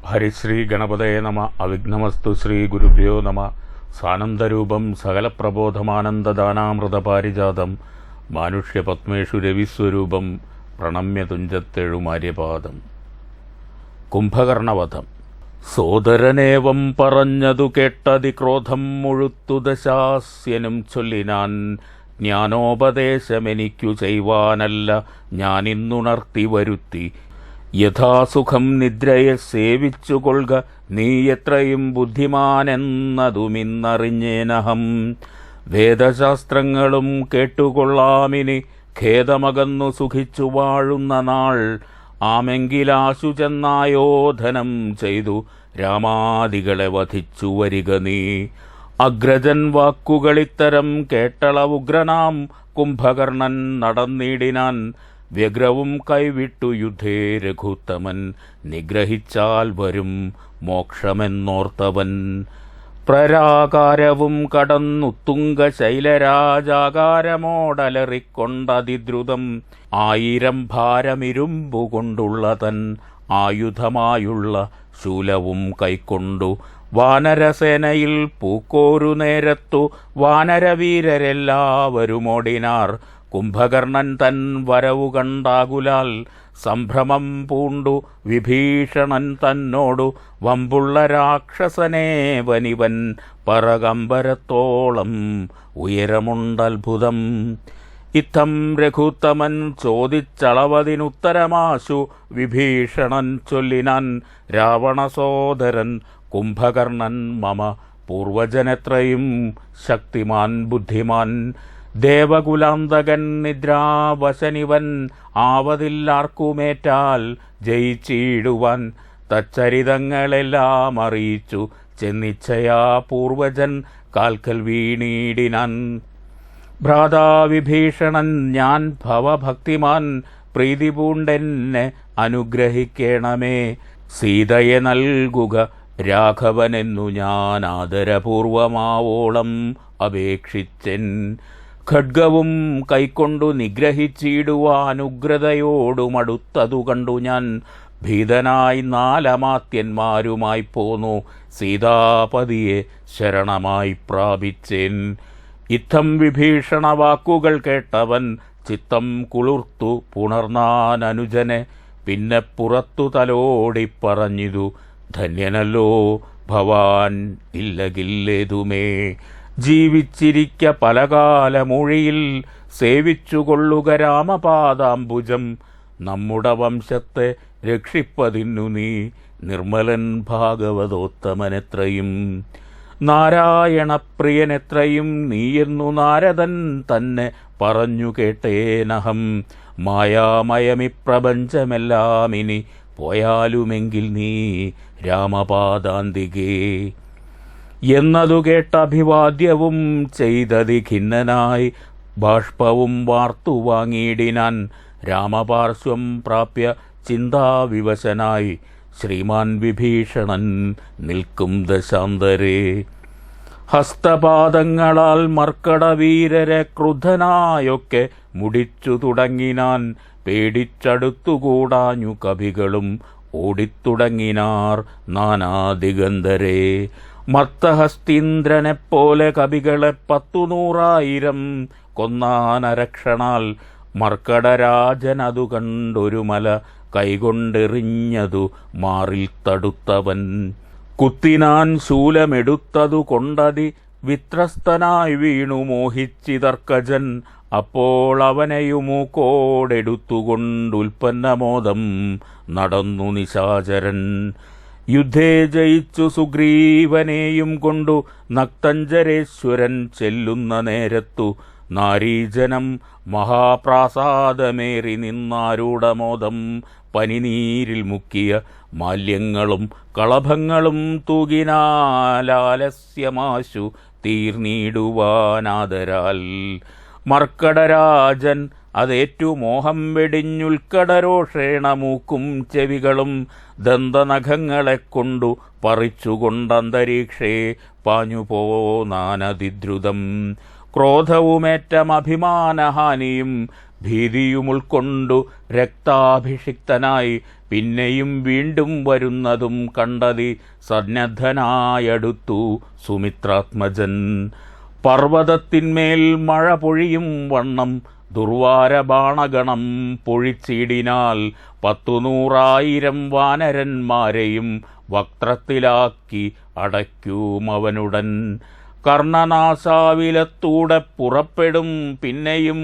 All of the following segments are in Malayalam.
ഹരിശ്രീ ഗണപതയെ നമ. അവിഘ്നമസ്തു. ശ്രീ ഗുരുഭ്യോ നമ. സാനന്ദരൂപം സകലപ്രബോധമാനന്ദദാനാമൃതപാരിജാതം മാനുഷ്യപത്മേഷു രവിസ്വരൂപം പ്രണമ്യ തുഞ്ചത്തെഴുമാര്യപാദം. കുംഭകർണവധം. സോദരനേവം പറഞ്ഞതു കേട്ടതി ക്രോധം മുഴുത്തു ദശാസ്യനും ചൊല്ലിനാൻ, ജ്ഞാനോപദേശമെനിക്കു ചെയ്വാനല്ല ഞാനിന്നുണർത്തി വരുത്തി. യഥാസുഖം നിദ്രയെ സേവിച്ചുകൊള്ളുക, നീ എത്രയും ബുദ്ധിമാനെന്നതുമിന്നറിഞ്ഞേനഹം. വേദശാസ്ത്രങ്ങളും കേട്ടുകൊള്ളാമിനി, ഖേദമകന്നു സുഖിച്ചു വാഴുന്ന നാൾ. ആമെങ്കിലാശു ചെന്നായോധനം ചെയ്തു രാമാദികളെ വധിച്ചു വരിക നീ. അഗ്രജൻ വാക്കുകളിത്തരം കേട്ടള ഉഗ്രനാം കുംഭകർണൻ നടന്നിടിനാൻ. വ്യഗ്രവും കൈവിട്ടു യുദ്ധേ രഘുത്തമൻ, നിഗ്രഹിച്ചാൽ വരും മോക്ഷമെന്നോർത്തവൻ. പ്രരാകാരവും കടന്നുത്തുങ്ക ശൈലരാജാകാരമോടലറിക്കൊണ്ടതിദ്രുതം, 1000 ഭാരമിരുമ്പുകൊണ്ടുള്ള തൻ ആയുധമായുള്ള ശൂലവും കൈക്കൊണ്ടു. വാനരസേനയിൽ പൂക്കോരു നേരത്തു വാനരവീരരെല്ലാവരുമോടിനാർ. കുംഭകർണൻ തൻ വരവു കണ്ടാകുലാൽ സംഭ്രമം പൂണ്ടു വിഭീഷണൻ തന്നോടു, വമ്പുള്ള രാക്ഷസനേവനിവൻ പറകമ്പരത്തോളം ഉയരമുണ്ടത്ഭുതം. ഇത്തം രഘുത്തമൻ ചോദിച്ചളവതിനുത്തരമാശു വിഭീഷണൻ ചൊല്ലിനാൻ. രാവണസോദരൻ കുംഭകർണൻ മമ പൂർവജനെത്രയും ശക്തിമാൻ ബുദ്ധിമാൻ. ദേവകുലാന്തകൻ നിദ്രാവശനിവൻ, ആവതില്ലാർക്കുമേറ്റാൽ ജയിച്ചിടുവാൻ. തച്ചരിതങ്ങളെല്ലാം അറിയിച്ചു ചെന്നിച്ഛയാ പൂർവജൻ കാൽക്കൽ വീണിടിനാൻ. ഭ്രാതാവിഭീഷണൻ ഞാൻ ഭവഭക്തിമാൻ, പ്രീതി പൂണ്ടെന്നെ അനുഗ്രഹിക്കണമേ. സീതയെ നൽകുക രാഘവനെന്നു ഞാൻ ആദരപൂർവമാവോളം അപേക്ഷിച്ചെൻ. ഖഡ്ഗവും കൈക്കൊണ്ടു നിഗ്രഹിച്ചിടുവാനുഗ്രതയോടുമടുത്തതു കണ്ടു ഞാൻ. ഭീതനായി 4 അമാത്യന്മാരുമായി പോന്നു, സീതാപതിയെ ശരണമായി പ്രാപിച്ചേൻ. ഇത്തം വിഭീഷണ വാക്കുകൾ കേട്ടവൻ ചിത്തം കുളിർത്തു പുണർന്നാൻ അനുജനെ. പിന്നെ പുറത്തു തലോടിപ്പറഞ്ഞിതു, ധന്യനല്ലോ ഭവാൻ ഇല്ലകില്ലേതുമേ. ജീവിച്ചിരിക്ക പലകാലമൊഴിയിൽ സേവിച്ചുകൊള്ളുക രാമപാദാംബുജം. നമ്മുടെ വംശത്തെ രക്ഷിപ്പതിന്നു നീ നിർമ്മലൻ ഭാഗവതോത്തമനെത്രയും. നാരായണപ്രിയനെത്രയും നീയെന്നു നാരദൻ തന്നെ പറഞ്ഞു കേട്ടേനഹം. മായാമയമിപ്രപഞ്ചമെല്ലാം ഇനി പോയാലുമെങ്കിൽ നീ രാമപാദാന്തികേ എന്നതു കേട്ട അഭിവാദ്യവും ചെയ്തതി ഖിന്നനായി. ബാഷ്പവും വാർത്തു വാങ്ങിയിടിനാൻ. രാമപാർശ്വം പ്രാപ്യ ചിന്താവിവശനായി ശ്രീമാൻ വിഭീഷണൻ നിൽക്കും ദശാന്തരേ. ഹസ്തപാദങ്ങളാൽ മർക്കടവീരരെ ക്രുദ്ധനായൊക്കെ മുടിച്ചു തുടങ്ങിനാൻ. പേടിച്ചടുത്തുകൂടാഞ്ഞു കവികളും ഓടിത്തുടങ്ങിനാർ നാനാദിഗന്ധരേ. മത്തഹസ്തീന്ദ്രനെപ്പോലെ കവികളെ 100,000 കൊന്നാനരക്ഷണാൽ. മർക്കടരാജനതു കണ്ടൊരു മല കൈകൊണ്ടെറിഞ്ഞതു മാറിൽ തടുത്തവൻ. കുത്തിനാൻ ശൂലമെടുത്തതു കൊണ്ടതി വിത്രസ്തനായി വീണു മോഹിച്ചിതർക്കജൻ. അപ്പോൾ അവനെയുമൂക്കോടെടുത്തുകൊണ്ടുൽപ്പന്നമോദം നടന്നു നിശാചരൻ. യുദ്ധേ ജയിച്ചു സുഗ്രീവനെയും കൊണ്ടു നക്തഞ്ചരേശ്വരൻ ചെല്ലുന്ന നേരത്തു. നാരീജനം മഹാപ്രാസാദമേറി നിന്നാരൂഢമോദം. പനിനീരിൽ മുക്കിയ മാല്യങ്ങളും കളഭങ്ങളും തൂകിനാലാലസ്യമാശു തീർന്നിടുവാനാദരാൽ. മർക്കടരാജൻ അതേറ്റു മോഹം വെടിഞ്ഞുൽക്കടരോഷേണ മൂക്കും ചെവികളും ദന്തനഖങ്ങളെക്കൊണ്ടു പറിച്ചുകൊണ്ടന്തരീക്ഷേ പാഞ്ഞുപോനാനതിദ്രുതം. ക്രോധവുമേറ്റമഭിമാനഹാനിയും ഭീതിയുമുൾക്കൊണ്ടു രക്താഭിഷിക്തനായി പിന്നെയും വീണ്ടും വരുന്നതും കണ്ടതി സന്നദ്ധനായടുത്തു സുമിത്രാത്മജൻ. പർവ്വതത്തിന്മേൽ മഴ പൊഴിയും വണ്ണം ദുർവാരബാണഗണം പൊഴിച്ചിടിനാൽ 100,000 വാനരന്മാരെയും വക്ത്രത്തിലാക്കി അടയ്ക്കുമവനുടൻ. കർണനാസാവിലത്തൂടെ പുറപ്പെടും പിന്നെയും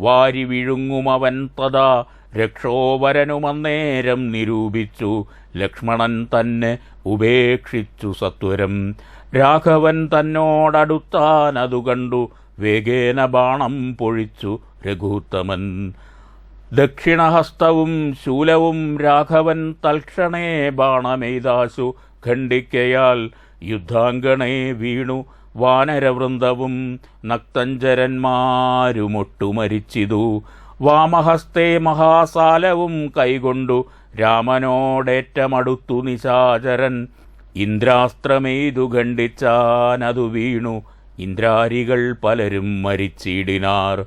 വാരി വിഴുങ്ങുമവൻ തഥാ രക്ഷോവരനുമന്നേരം നിരൂപിച്ചു ലക്ഷ്മണൻ തന്നെ ഉപേക്ഷിച്ചു സത്വരം. രാഘവൻ തന്നോടടുത്താനതു കണ്ടു വേഗേന ബാണം പൊഴിച്ചു രഘൂത്തമൻ. ദക്ഷിണഹസ്തവും ശൂലവും രാഘവൻ തൽക്ഷണേ ബാണമെയ്താശു ഖണ്ഡിക്കയാൽ യുദ്ധാംഗണേ വീണു വാനരവൃന്ദവും നക്തഞ്ചരന്മാരുമൊട്ടുമരിച്ചിതു. വാമഹസ്തേ മഹാസാലവും കൈകൊണ്ടു രാമനോടേറ്റമടുത്തു നിശാചരൻ. ഇന്ദ്രാസ്ത്രമെയ്തു ഖണ്ഡിച്ചാനതു വീണു ഇന്ദ്രാരികൾ പലരും മരിച്ചിടിനാർ.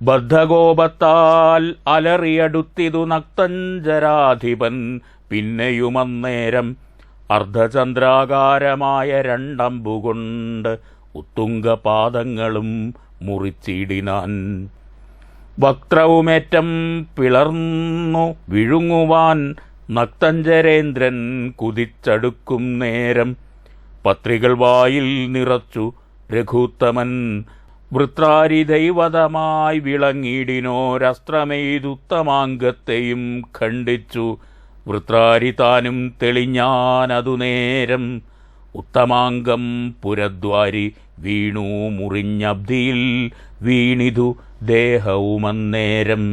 ബദ്ധകോപത്താൽ അലറിയടുത്തിതു നക്തഞ്ചരാധിപൻ. പിന്നെയുമന്നേരം അർദ്ധചന്ദ്രാകാരമായ 2 അമ്പുകൊണ്ട് ഉത്തുംഗപാദങ്ങളും മുറിച്ചിടിനാൻ. വക്ത്രവുമേറ്റം പിളർന്നു വിഴുങ്ങുവാൻ നക്തഞ്ചരേന്ദ്രൻ കുതിച്ചടുക്കും നേരം പത്രികൾ വായിൽ നിറച്ചു രഘൂത്തമൻ. വൃത്രാരി ദൈവതമായി വിളങ്ങിടിനോരസ്ത്രമെയ്തുത്തമാംഗത്തെയും ഖണ്ഡിച്ചു. വൃത്രാരി താനും തെളിഞ്ഞാനതു നേരം ഉത്തമാംഗം പുരദ്വാരി വീണു മുറിഞ്ഞബ്ധിയിൽ വീണിതു ദേഹവുമന്നേരം.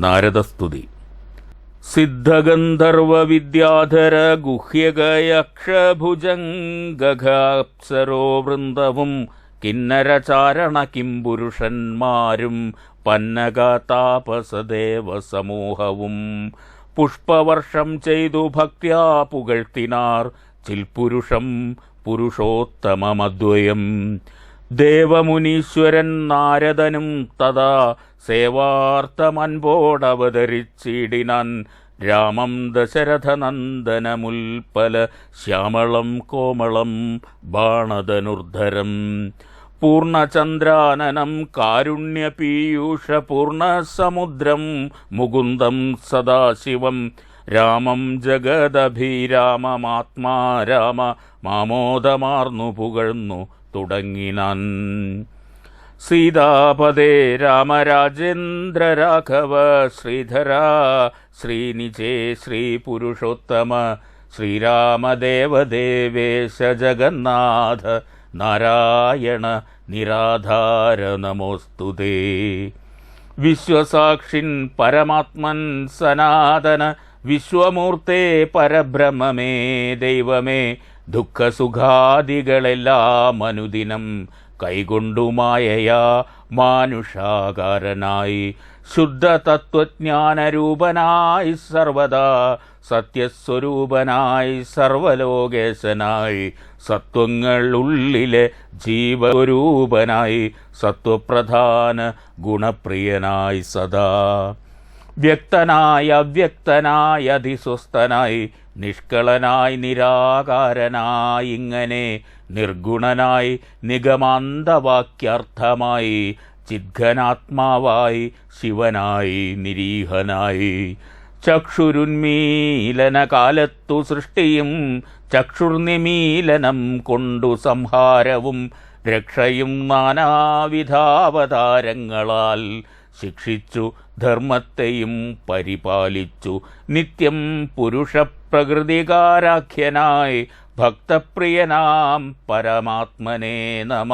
നാരദസ്തുതി. സിദ്ധഗന്ധർവ വിദ്യാധര ഗുഹ്യഗയക്ഷഭുജംഗാപ്സരോ വൃന്ദവും കിന്നരചാരണ കിംപുരുഷന്മാരും പന്നഗതാപസദേവ സമൂഹവും പുഷ്പവർഷം ചെയ്തു ഭക്ത്യാ പുകഴ്ത്തിനാർ ചിൽപുരുഷം പുരുഷോത്തമമദ്വയം. ദേവമുനീശ്വരൻ നാരദനും തഥാ സേവാർത്ഥമൻപോടവതരിച്ചിടിനാൻ രാമം ദശരഥനന്ദനമുൽപ്പല ശ്യാമളം കോമളം ബാണധനുർധരം. പൂർണ്ണചന്ദ്രാനനം കാരുണ്യപീയൂഷപൂർണസമുദ്രം മുകുന്ദം സദാശിവം രാമം ജഗദഭിരാമമാത്മാ രാമ മാമോദമാർന്നു പുകഴ്ന്നു തുടങ്ങിനാൻ. സീതാപദേ രാമരാജേന്ദ്ര രാഘവ ശ്രീധര ശ്രീനിജേ ശ്രീപുരുഷോത്തമ ശ്രീരാമദേവദേവേശ ജഗന്നാഥ നാരായണ നിരാധാര നമോസ്തുതേ. വിശ്വസാക്ഷിൻ പരമാത്മൻ സനാതന വിശ്വമൂർത്തേ പരബ്രഹ്മമേ ദൈവമേ ദുഃഖസുഖാദികളെല്ലാം അനുദിനം കൈകൊണ്ടു മായയാ മാനുഷാകാരനായി ശുദ്ധ തത്വജ്ഞാനരൂപനായി സർവദാ സത്യസ്വരൂപനായി സർവലോകേശനായി സത്വങ്ങൾ ഉള്ളിലെ ജീവരൂപനായി സത്വപ്രധാന ഗുണപ്രിയനായി സദാ വ്യക്തനായി അവ്യക്തനായി അതിസ്വസ്ഥനായി നിഷ്കളനായി നിരാകാരനായി ഇങ്ങനെ നിർഗുണനായി നിഗമാന്തവാക്യാർത്ഥമായി ചിദ്ഘനാത്മാവായി ശിവനായി നിരീഹനായി ചക്ഷുരുന്മീലനകാലത്തു സൃഷ്ടിയും ചക്ഷുർനിമീലനം കൊണ്ടു സംഹാരവും രക്ഷയും നാനാവിധാവതാരങ്ങളാൽ ശിക്ഷിച്ചു ധർമ്മത്തെയും പരിപാലിച്ചു നിത്യം പുരുഷപ്രകൃതികാരാഖ്യനായി ഭക്തപ്രിയനാം പരമാത്മനേ നമ.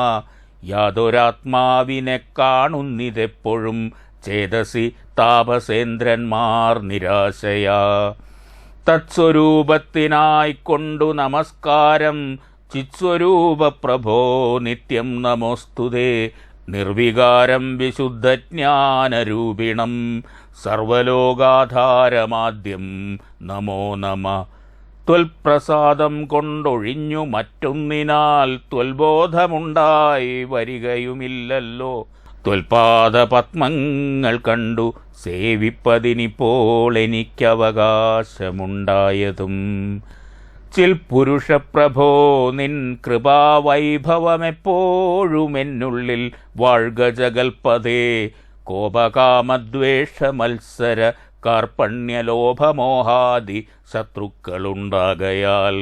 യാതൊരാത്മാവിനെ കാണുന്നിതെപ്പോഴും ചേതസി താപസേന്ദ്രന്മാർ നിരാശയാ. തത്സ്വരൂപത്തിനായിക്കൊണ്ടു നമസ്കാരം ചിത്സ്വരൂപ പ്രഭോ നിത്യം നമോസ്തുതേ. നിർവികാരം വിശുദ്ധജ്ഞാനരൂപിണം സർവലോകാധാരമാദ്യം നമോ നമ. ത്വൽപ്രസാദം കൊണ്ടൊഴിഞ്ഞു മറ്റൊന്നിനാൽ ത്വൽബോധമുണ്ടായി വരികയുമില്ലല്ലോ. ത്വൽപാദപത്മങ്ങൾ കണ്ടു സേവിപ്പതിനിപ്പോൾ എനിക്കവകാശമുണ്ടായതും. ചിൽപുരുഷപ്രഭോ നിൻ കൃപാവൈഭവമെപ്പോഴുമെന്നുള്ളിൽ വാഴ്ക ജഗൽപദേ. കോപകാമദ്വേഷ മത്സര കാർപ്പണ്യലോഭമോഹാദി ശത്രുക്കളുണ്ടാകയാൽ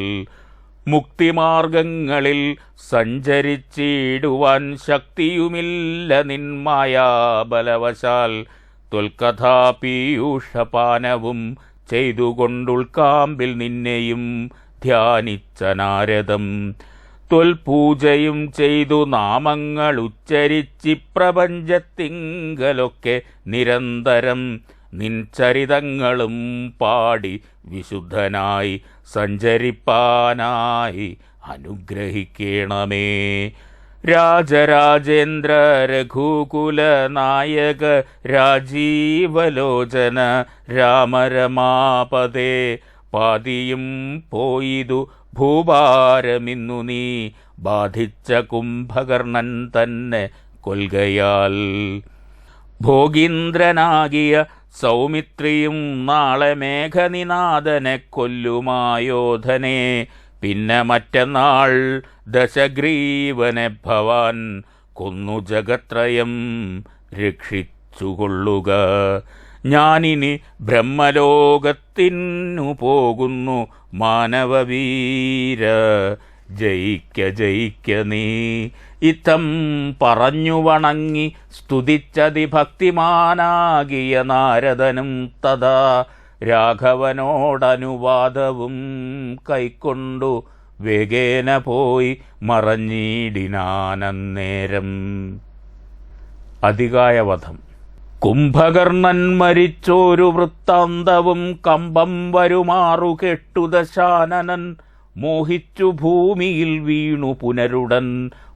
മുക്തിമാർഗങ്ങളിൽ സഞ്ചരിച്ചിടുവാൻ ശക്തിയുമില്ല നിന്മായാബലവശാൽ. ത്വൽകഥാപീയൂഷപാനവും ചെയ്തുകൊണ്ടുൾക്കാമ്പിൽ നിന്നെയും ധ്യാനിച്ച നാരദം. ത്വൽപൂജയും ചെയ്തു നാമങ്ങൾ ഉച്ചരിച്ചി പ്രപഞ്ചത്തിങ്കലൊക്കെ നിരന്തരം നിൻ ചരിതങ്ങളും പാടി വിശുദ്ധനായി സഞ്ചരിപ്പാനായി അനുഗ്രഹിക്കണമേ. രാജരാജേന്ദ്ര രഘുകുല നായക രാജീവലോചന രാമരമാപദേ. പാതിയും പോയിതു ഭൂഭാരമിന്നു നീ ബാധിച്ച കുംഭകർണൻ തന്നെ കൊൽകയാൽ. ഭോഗീന്ദ്രനാകിയ സൗമിത്രിയും നാളെ മേഘനിനാഥനെ കൊല്ലുമായോധനെ. പിന്നെ മറ്റന്നാൾ ദശഗ്രീവനെ ഭവാൻ കൊന്നു ജഗത്രയം രക്ഷിച്ചുകൊള്ളുക. ഞാനിനി ബ്രഹ്മലോകത്തിനു പോകുന്നു മാനവവീര. ജയിക്ക ജയിക്ക നീ. ഇത്തം പറഞ്ഞു വണങ്ങി സ്തുതിച്ചതിഭക്തിമാനാകിയ നാരദനും തഥാ രാഘവനോടനുവാദവും കൈക്കൊണ്ടു വേഗേന പോയി മറഞ്ഞിടിനാനന്നേരം. അതികായവധം. കുംഭകർണൻ മരിച്ചോരു വൃത്താന്തവും കമ്പം വരുമാറു കെട്ടു ദശാനനൻ. മോഹിച്ചു ഭൂമിയിൽ വീണു പുനരുടൻ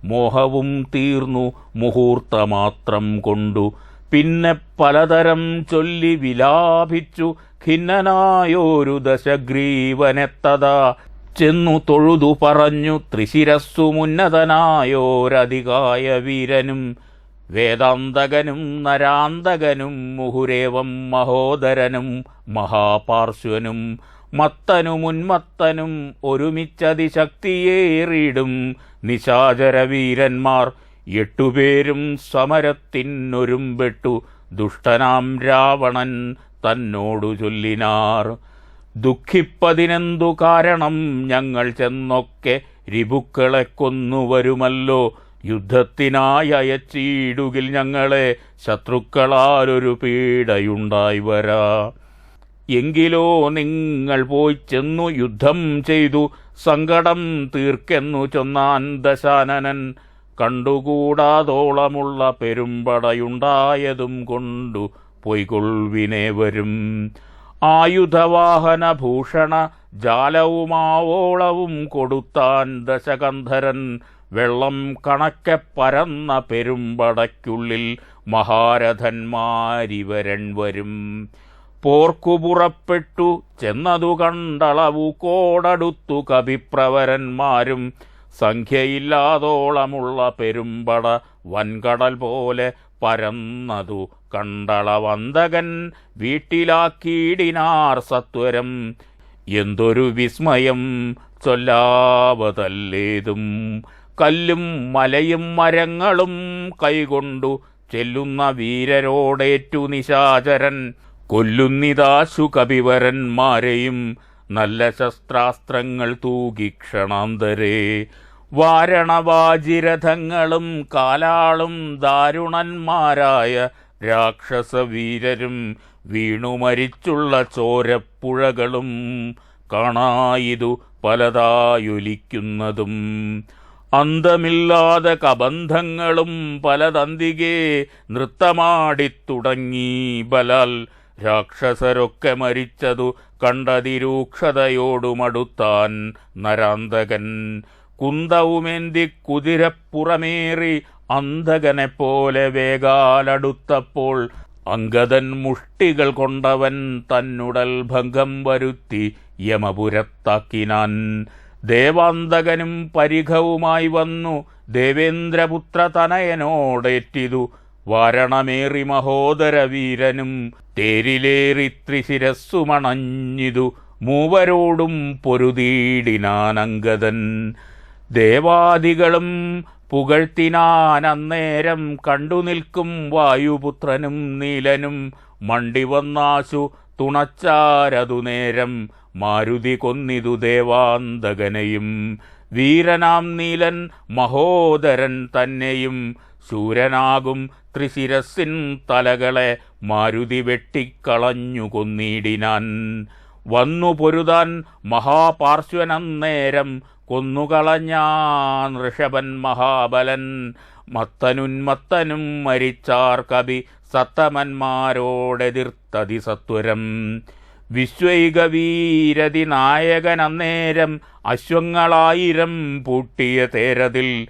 മോഹവും തീർന്നു മുഹൂർത്തമാത്രം കൊണ്ടു. പിന്നെ പലതരം ചൊല്ലി വിലാപിച്ചു ഖിന്നനായോരു ദശഗ്രീവനെത്തതാ. ചെന്നു തൊഴുതു പറഞ്ഞു ത്രിശിരസ്സുമുന്നതനായോരധികായ വീരനും വേദാന്തകനും നരാന്തകനും മുഹുരേവം മഹോദരനും മഹാപാർശ്വനും മത്തനുമുന്മത്തനും ഒരുമിച്ചതിശക്തിയേറിടും നിശാചരവീരന്മാർ 8 പേരും സമരത്തിനൊരുമ്പെട്ടു ദുഷ്ടനാം രാവണൻ തന്നോടു ചൊല്ലിനാർ. ദുഃഖിപ്പതിനെന്തു കാരണം? ഞങ്ങൾ ചെന്നൊക്കെ രിപുക്കളെ കൊന്നുവരുമല്ലോ. യുദ്ധത്തിനായി അയച്ചിടുകിൽ ഞങ്ങളെ ശത്രുക്കളാലൊരു പീഡയുണ്ടായി വരാ. എങ്കിലോ നിങ്ങൾ പോയി ചെന്നു യുദ്ധം ചെയ്തു സങ്കടം തീർക്കെന്നു ചൊന്നാൻ ദശാനനൻ. കണ്ടുകൂടാതോളമുള്ള പെരുമ്പടയുണ്ടായതും കൊണ്ടു പൊയ്കൊൾവിനേവരും. ആയുധവാഹന ഭൂഷണ ജാലവുമാവോളവും കൊടുത്താൻ ദശകന്ധരൻ. വെള്ളം കണക്കെ പരന്ന പെരുമ്പടയ്ക്കുള്ളിൽ മഹാരഥന്മാരിവരൻ വരും. പോർക്കു പുറപ്പെട്ടു ചെന്നതു കണ്ടളവു കോടടുത്തു കവിപ്രവരന്മാരും. സംഖ്യയില്ലാതോളമുള്ള പെരുമ്പട വൻകടൽ പോലെ പരന്നതു കണ്ടളവന്തകൻ വീട്ടിലാക്കിയിടിനാർ സത്വരം. എന്തൊരു വിസ്മയം ചൊല്ലാവതല്ലേതും. കല്ലും മലയും മരങ്ങളും കൈകൊണ്ടു ചെല്ലുന്ന വീരരോടേറ്റു നിശാചരൻ. കൊല്ലുന്നിതാശു കപിവരന്മാരെയും നല്ല ശസ്ത്രാസ്ത്രങ്ങൾ തൂകി ക്ഷണാന്തരേ. വാരണവാജിരഥങ്ങളും കാലാളും ദാരുണന്മാരായ രാക്ഷസവീരരും വീണുമരിച്ചുള്ള ചോരപ്പുഴകളും കാണായിതു പലതായൊലിക്കുന്നതും. അന്തമില്ലാതെ കബന്ധങ്ങളും പലതന്തികെ നൃത്തമാടിത്തുടങ്ങി ബലാൽ. രാക്ഷസരൊക്കെ മരിച്ചതു കണ്ടതിരൂക്ഷതയോടുമടുത്താൻ നരാന്തകൻ. കുന്തവുമേന്തി കുതിരപ്പുറമേറി അന്ധകനെപ്പോലെ വേഗാലടുത്തപ്പോൾ അംഗദൻ മുഷ്ടികൾ കൊണ്ടവൻ തന്നുടൽ ഭംഗം വരുത്തി യമപുരത്താക്കിനാൻ. ദേവാന്തകനും പരിഘവുമായി വന്നു ദേവേന്ദ്രപുത്ര തനയനോടേറ്റിതു വാരണമേറി മഹോദര വീരനും തേരിലേറി ത്രിശിരസ്സുമണഞ്ഞിതു മൂവരോടും പൊരുതീടിനാനങ്കദൻ. ദേവാദികളും പുകഴ്ത്തിനാനന്നേരം കണ്ടു നിൽക്കും വായുപുത്രനും നീലനും മണ്ടിവന്നാശു തുണച്ചാരതു നേരം മാരുതി കൊന്നിതു ദേവാന്തകനെയും. വീരനാം നീലൻ മഹോദരൻ തന്നെയും ശൂരനാകും ത്രിശിരസ്സിൻ തലകളെ മാരുതി വെട്ടിക്കളഞ്ഞു കൊന്നിടിനാൻ. വന്നു പൊരുതാൻ മഹാപാർശ്വനന്നേരം കൊന്നുകളഞ്ഞാൻ ഋഷഭൻ മഹാബലൻ. മത്തനുന്മത്തനും മരിച്ചാർ കവി സത്തമന്മാരോടെതിർത്തതിസത്വരം. വിശ്വൈകവീരതി നായകനന്നേരം അശ്വങ്ങളായിരം പൂട്ടിയ തേരതിൽ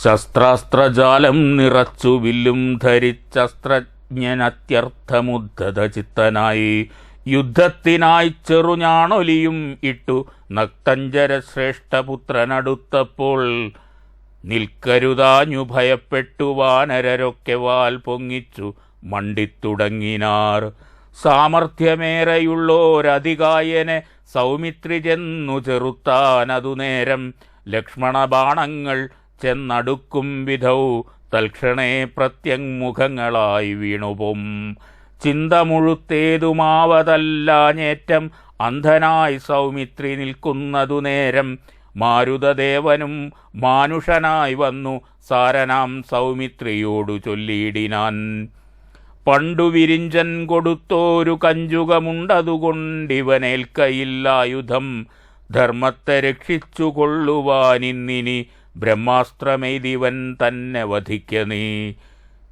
ശസ്ത്രാസ്ത്രജാലം നിറച്ചു വില്ലും ധരിച്ചസ്ത്രജ്ഞനത്യർത്ഥമുദ്ധത ചിത്തനായി. യുദ്ധത്തിനായി ചെറുഞാണൊലിയും ഇട്ടു നക്തഞ്ചര ശ്രേഷ്ഠപുത്രനടുത്തപ്പോൾ നിൽക്കരുതാഞ്ഞു ഭയപ്പെട്ടു വാനരരൊക്കെ വാൽ പൊങ്ങിച്ചു മണ്ടിത്തുടങ്ങിനാർ. സാമർഥ്യമേറെയുള്ളോരധികായനെ സൗമിത്രി ചെന്നു ചെറുത്താനതു നേരം ലക്ഷ്മണബാണങ്ങൾ ചെന്നടുക്കും വിധൗ തൽക്ഷണേ പ്രത്യങ്മുഖങ്ങളായി വീണുപൊം. ചിന്ത മുഴുത്തേതുമാവതല്ലാഞ്ഞേറ്റം അന്ധനായി സൗമിത്രി നിൽക്കുന്നതു നേരം മാരുതദേവനും മാനുഷനായി വന്നു സാരനാം സൗമിത്രിയോടു ചൊല്ലിയിടിനാൻ. പണ്ടു വിരിഞ്ചൻ കൊടുത്തോരു കഞ്ചുകമുണ്ടതുകൊണ്ടിവനേൽക്കയില്ലായുധം. ധർമ്മത്തെ രക്ഷിച്ചു കൊള്ളുവാനിന്നിനി ബ്രഹ്മാസ്ത്രമെയ്തിവൻ തന്നെ വധിക്ക നീ.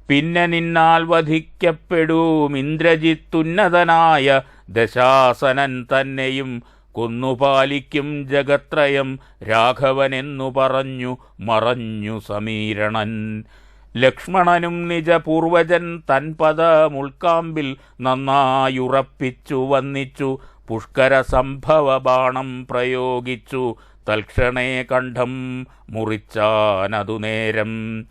പിന്നെ നിന്നാൽ വധിക്കപ്പെടും ഇന്ദ്രജിത്തുന്നതനായ ദശാസനൻ തന്നെയും കൊന്നുപാലിക്കും ജഗത്രയം രാഘവനെന്നു പറഞ്ഞു മറഞ്ഞു സമീരണൻ. ലക്ഷ്മണനും നിജപൂർവജൻ തൻപദമുൾക്കാമ്പിൽ നന്നായുറപ്പിച്ചു വന്നിച്ചു പുഷ്കര സംഭവ ബാണം പ്രയോഗിച്ചു തൽക്ഷണേ കണ്ഠം മുറിച്ചാനതു നേരം.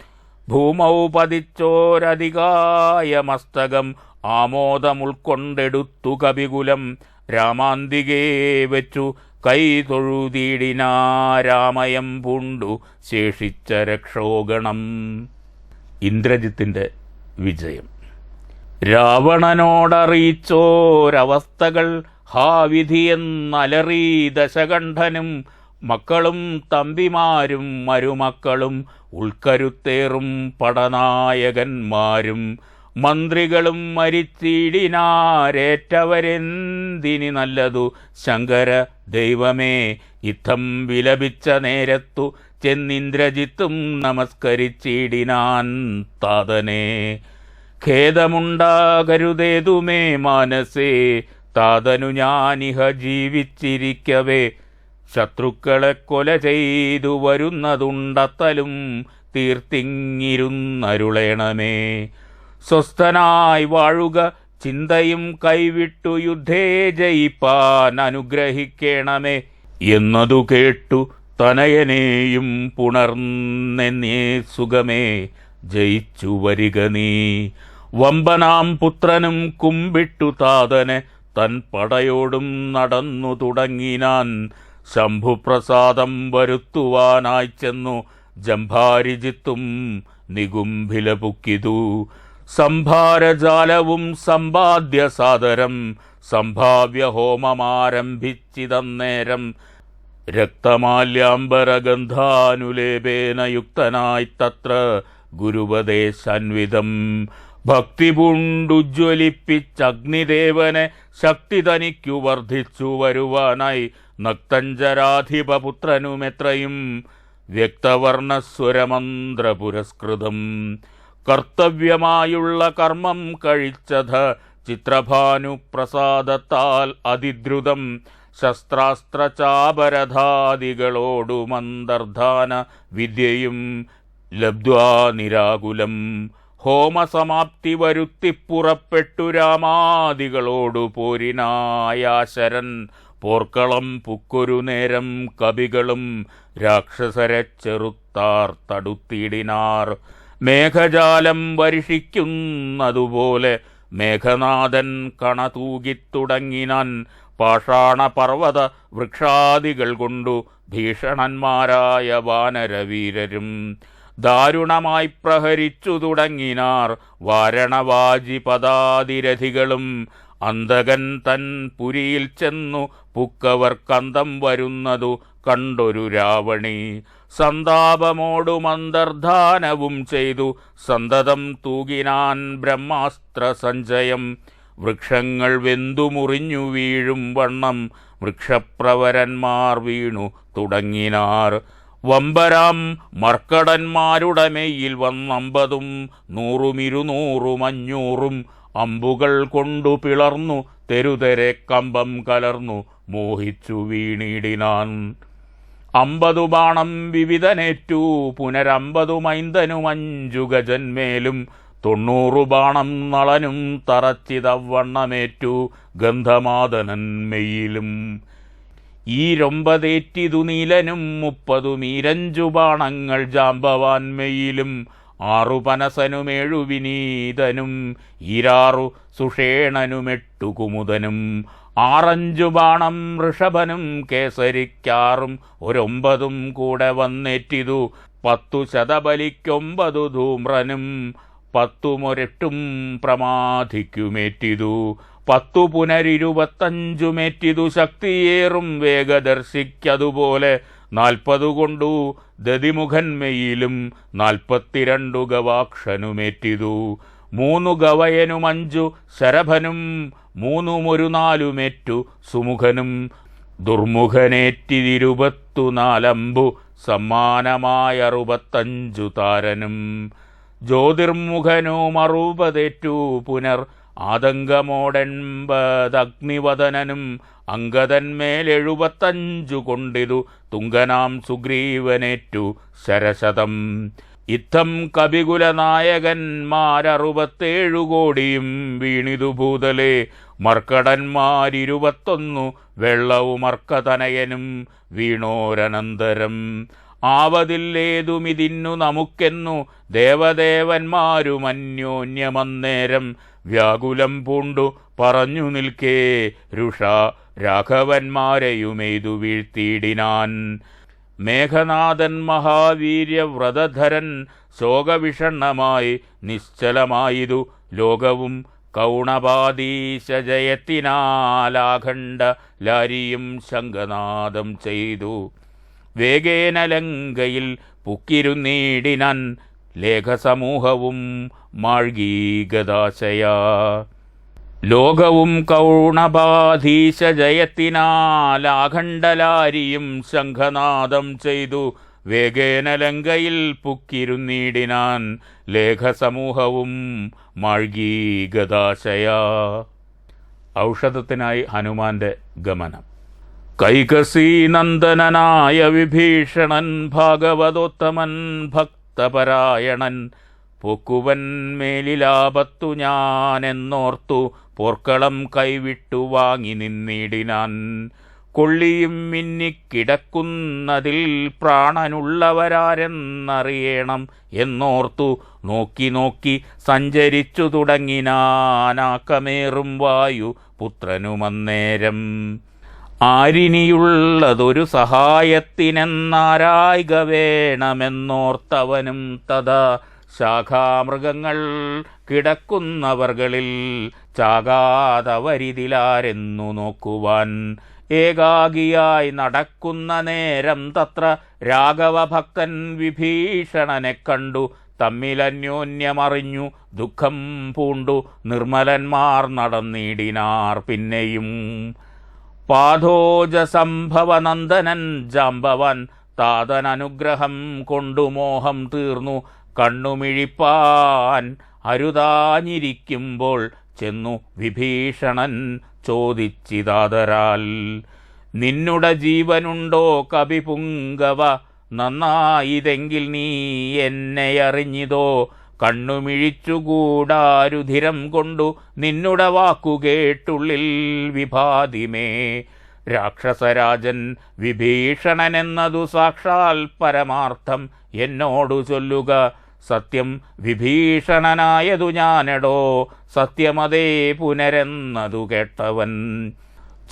ഭൂമൗ പതിച്ചോരധികായ മസ്തകം ആമോദമുൾക്കൊണ്ടെടുത്തു കപികുലം. രാമാന്തികേ വെച്ചു കൈ തൊഴുതീടിനാരാമയം പൂണ്ടു ശേഷിച്ച രക്ഷോഗണം. ഇന്ദ്രജിത്തിൻ്റെ വിജയം. രാവണനോടറിയിച്ചോരവസ്ഥകൾ ഹാ വിധിയെന്നലറി ദശകണ്ഠനും. മക്കളും തമ്പിമാരും മരുമക്കളും ഉൾക്കരുത്തേറും പടനായകന്മാരും മന്ത്രികളും മരിച്ചിടിനാരേറ്റവരെന്തിനി നല്ലതു ശങ്കര ദൈവമേ. യുദ്ധം വിലപിച്ച നേരത്തു ചെന്നിന്ദ്രജിത്തും നമസ്കരിച്ചിടിനാൻ താതനെ. ഖേദമുണ്ടാകരുതേതുമേ മാനസേ, താതനു ഞാനിഹ ജീവിച്ചിരിക്കവേ. ശത്രുക്കളെ കൊല ചെയ്തു വരുന്നതുണ്ടത്തലും തീർത്തിങ്ങിരുന്നരുളേണമേ. സ്വസ്ഥനായി വാഴുക ചിന്തയും കൈവിട്ടു യുദ്ധേ ജയിപ്പാൻ അനുഗ്രഹിക്കേണമേ എന്നതു കേട്ടു തനയനെയും പുണർന്നെന്നേ സുഖമേ ജയിച്ചു വരിക നീ. വമ്പനാം പുത്രനും കുമ്പിട്ടു താതനെ തൻ പടയോടും നടന്നു തുടങ്ങിനാൻ. ശംഭുപ്രസാദം വരുത്തുവാനായി ചെന്നു ജംഭാരിജിത്തും നികുംഭില പുക്കിതു. സംഭാരജാലവും സമ്പാദ്യ സാദരം സംഭാവ്യ ഹോമമാരംഭിച്ചിതന്നേരം. രക്തമാല്യാംബരഗന്ധാനുലേപേന യുക്തനായി തത്ര ഗുരുപദേശാൻവിധം. ഭക്തി പൂണ്ടുജ്വലിപ്പിച്ചഗ്നിദേവനെ ശക്തി തനിക്കു വർദ്ധിച്ചു വരുവാനായി നക്തഞ്ചരാധിപപുത്രനുമെത്രയും വ്യക്തവർണസ്വരമന്ത്ര പുരസ്കൃതം. കർത്തവ്യമായുള്ള കർമ്മം കഴിച്ചത് ചിത്രഭാനുപ്രസാദത്താൽ അതിദ്രുതം. ശസ്ത്രാസ്ത്രചാപരധാദികളോടു മന്ദർധാന വിദ്യയും ലബ്ധ്വാ നിരാകുലം. ഹോമസമാപ്തി വരുത്തിപ്പുറപ്പെട്ടു രാമാദികളോടു പോരിനായാശരൻ. പോർക്കളം പുക്കൊരു നേരം കവികളും രാക്ഷസരെ ചെറുത്താർ തടുത്തിടിനാർ. മേഘജാലം വർഷിക്കുന്നതുപോലെ മേഘനാഥൻ കണതൂകിത്തുടങ്ങിനാൻ. പാഷാണപർവ്വത വൃക്ഷാദികൾ കൊണ്ടു ഭീഷണന്മാരായ വാനരവീരരും ദാരുണമായി പ്രഹരിച്ചു തുടങ്ങിനാർ. വാരണവാജിപദാതിരഥികളും അന്തകൻ തൻ പുരിയിൽ ചെന്നു പുക്കവർക്കന്തം വരുന്നതു കണ്ടൊരു രാവണി. സന്താപമോടും അന്തർധാനവും ചെയ്തു സന്തതം തൂകിനാൻ ബ്രഹ്മാസ്ത്ര സഞ്ചയം. വൃക്ഷങ്ങൾ വെന്തുമുറിഞ്ഞു വീഴും വണ്ണം വൃക്ഷപ്രവരന്മാർ വീണു തുടങ്ങിനാർ. വമ്പരാം മർക്കടന്മാരുടെ മെയ്യിൽ വന്നമ്പതും 100 200 500 അമ്പുകൾ കൊണ്ടു പിളർന്നു തെരുതെരെ കമ്പം കലർന്നു മോഹിച്ചു വീണിടിനാൻ. 50 ബാണം വിവിധനേറ്റു പുനരമ്പതു മൈന്ദനും 5 ഗജന്മേലും 90 ബാണം നളനും തറച്ചിതവണ്ണമേറ്റു ഗന്ധമാദനൻ മെയ്യിലും. ഈ 9 നീലനും 30 മീരഞ്ചു ബാണങ്ങൾ ജാമ്പവാൻ മെയ്യിലും. 6 പനസനും 7 വിനീതനും 6 സുഷേണനും 8 കുമുദനും. 6 ബാണം ഋഷഭനും കേസരിക്കാറും 9 കൂടെ വന്നേറ്റിതു. 10 ശതബലിക്ക് 9 ധൂമ്രനും 10 മൊരട്ടും പ്രമാധിക്കുമേറ്റിതു. 10 പുനരിരുപത്തഞ്ചുമേറ്റിതു ശക്തിയേറും വേഗദർശിക്കതുപോലെ. 40 കൊണ്ടു ദതിമുഖന്മയിലും 42 ഗവാക്ഷനുമേറ്റിതു. 3 ഗവയനും 5 ശരഭനും 3 ഒരു 4 സുമുഖനും. ദുർമുഖനേറ്റിതിരുപത്തുനാലമ്പു സമ്മാനമായ 65 താരനും. ജ്യോതിർമുഖനും 60 പുനർ ആതങ്കമോട് 80 അഗ്നിവദനനും. അങ്കദന്മേൽ 75 കൊണ്ടിതു തുങ്കനാം സുഗ്രീവനേറ്റു ശരശതം. ഇത്തം കപികുല നായകന്മാർ 67 കോടിയും വീണിതു ഭൂതലേ. മർക്കടന്മാർ 21 വെള്ളവും മർക്കതനയനും വീണോരനന്തരം. ആവതില്ലേതുമിതിന്നു നമുക്കെന്നു ദേവദേവന്മാരും അന്യോന്യമന്നേരം. വ്യാകുലം പൂണ്ടു പറഞ്ഞു നിൽക്കേ രുഷ രാഘവന്മാരെയുമെയ്തു വീഴ്ത്തിയിടിനാൻ. മേഘനാഥൻ മഹാവീര്യവ്രതധരൻ ശോകവിഷണ്ണമായി നിശ്ചലമായിതു ലോകവും. കൗണപാദീശജയത്തിനാലാഖണ്ഡ ലാരിയും ശംഖനാദം ചെയ്തു. വേഗേന ലങ്കയിൽ പുക്കിരുന്നീടിനാൻ ലേഖസമൂഹവും മാഴ്ഗീഗദാശയാ. ലോകവും കൗണപാധീശജയത്തിനാലാഖണ്ഡലാരിയും ശംഖനാദം ചെയ്തു. വേഗേന ലങ്കയിൽ പുക്കിരുന്നീടിനാൻ ലേഖസമൂഹവും മാഴ്ഗീഗദാശയാ. ഔഷധത്തിനായി ഹനുമാന്റെ ഗമനം. കൈകസീനന്ദനനായ വിഭീഷണൻ ഭാഗവതോത്തമൻ ഭക്തപരായണൻ. പൊക്കുവൻ മേലിലാപത്തു ഞാനെന്നോർത്തു പോർക്കളം കൈവിട്ടു വാങ്ങി നിന്നിടിനാൻ. കൊള്ളിയും മിന്നിക്കിടക്കുന്നതിൽ പ്രാണനുള്ളവരാരെന്നറിയണം എന്നോർത്തു നോക്കി നോക്കി സഞ്ചരിച്ചു തുടങ്ങിനാനാക്കമേറും വായു പുത്രനുമന്നേരം. ആരിനിയുള്ളതൊരു സഹായത്തിനെന്നാരായിക വേണമെന്നോർത്തവനും തഥാ ശാഖാമൃഗങ്ങൾ കിടക്കുന്നവർകളിൽ ചാകാതവരിതിലാരെന്നു നോക്കുവാൻ. ഏകാഗിയായി നടക്കുന്ന നേരം തത്ര രാഘവഭക്തൻ വിഭീഷണനെ കണ്ടു. തമ്മിലന്യോന്യമറിഞ്ഞു ദുഃഖം പൂണ്ടു നിർമ്മലന്മാർ നടന്നിടിനാർ പിന്നെയും. പാഥോജസംഭവനന്ദനൻ ജാമ്പവാൻ താതനനുഗ്രഹം കൊണ്ടു മോഹം തീർന്നു. കണ്ണുമിഴിപ്പാൻ അരുതാഞ്ഞിരിക്കുമ്പോൾ ചെന്നു വിഭീഷണൻ ചോദിച്ചിതാദരാൽ. നിന്നുടെ ജീവനുണ്ടോ കപിപുങ്കവ? നന്നായിതെങ്കിൽ നീ എന്നെ അറിഞ്ഞിതോ? കണ്ണുമിഴിച്ചുകൂടാരുധിരം കൊണ്ടു നിന്നുടെ വാക്കുകേട്ടുള്ളിൽ വിഭാതിമേ. രാക്ഷസരാജൻ വിഭീഷണനെന്നതു സാക്ഷാൽ പരമാർത്ഥം എന്നോടു ചൊല്ലുക. സത്യം വിഭീഷണനായതു ഞാനെടോ, സത്യമതേ പുനരെന്നതു കേട്ടവൻ.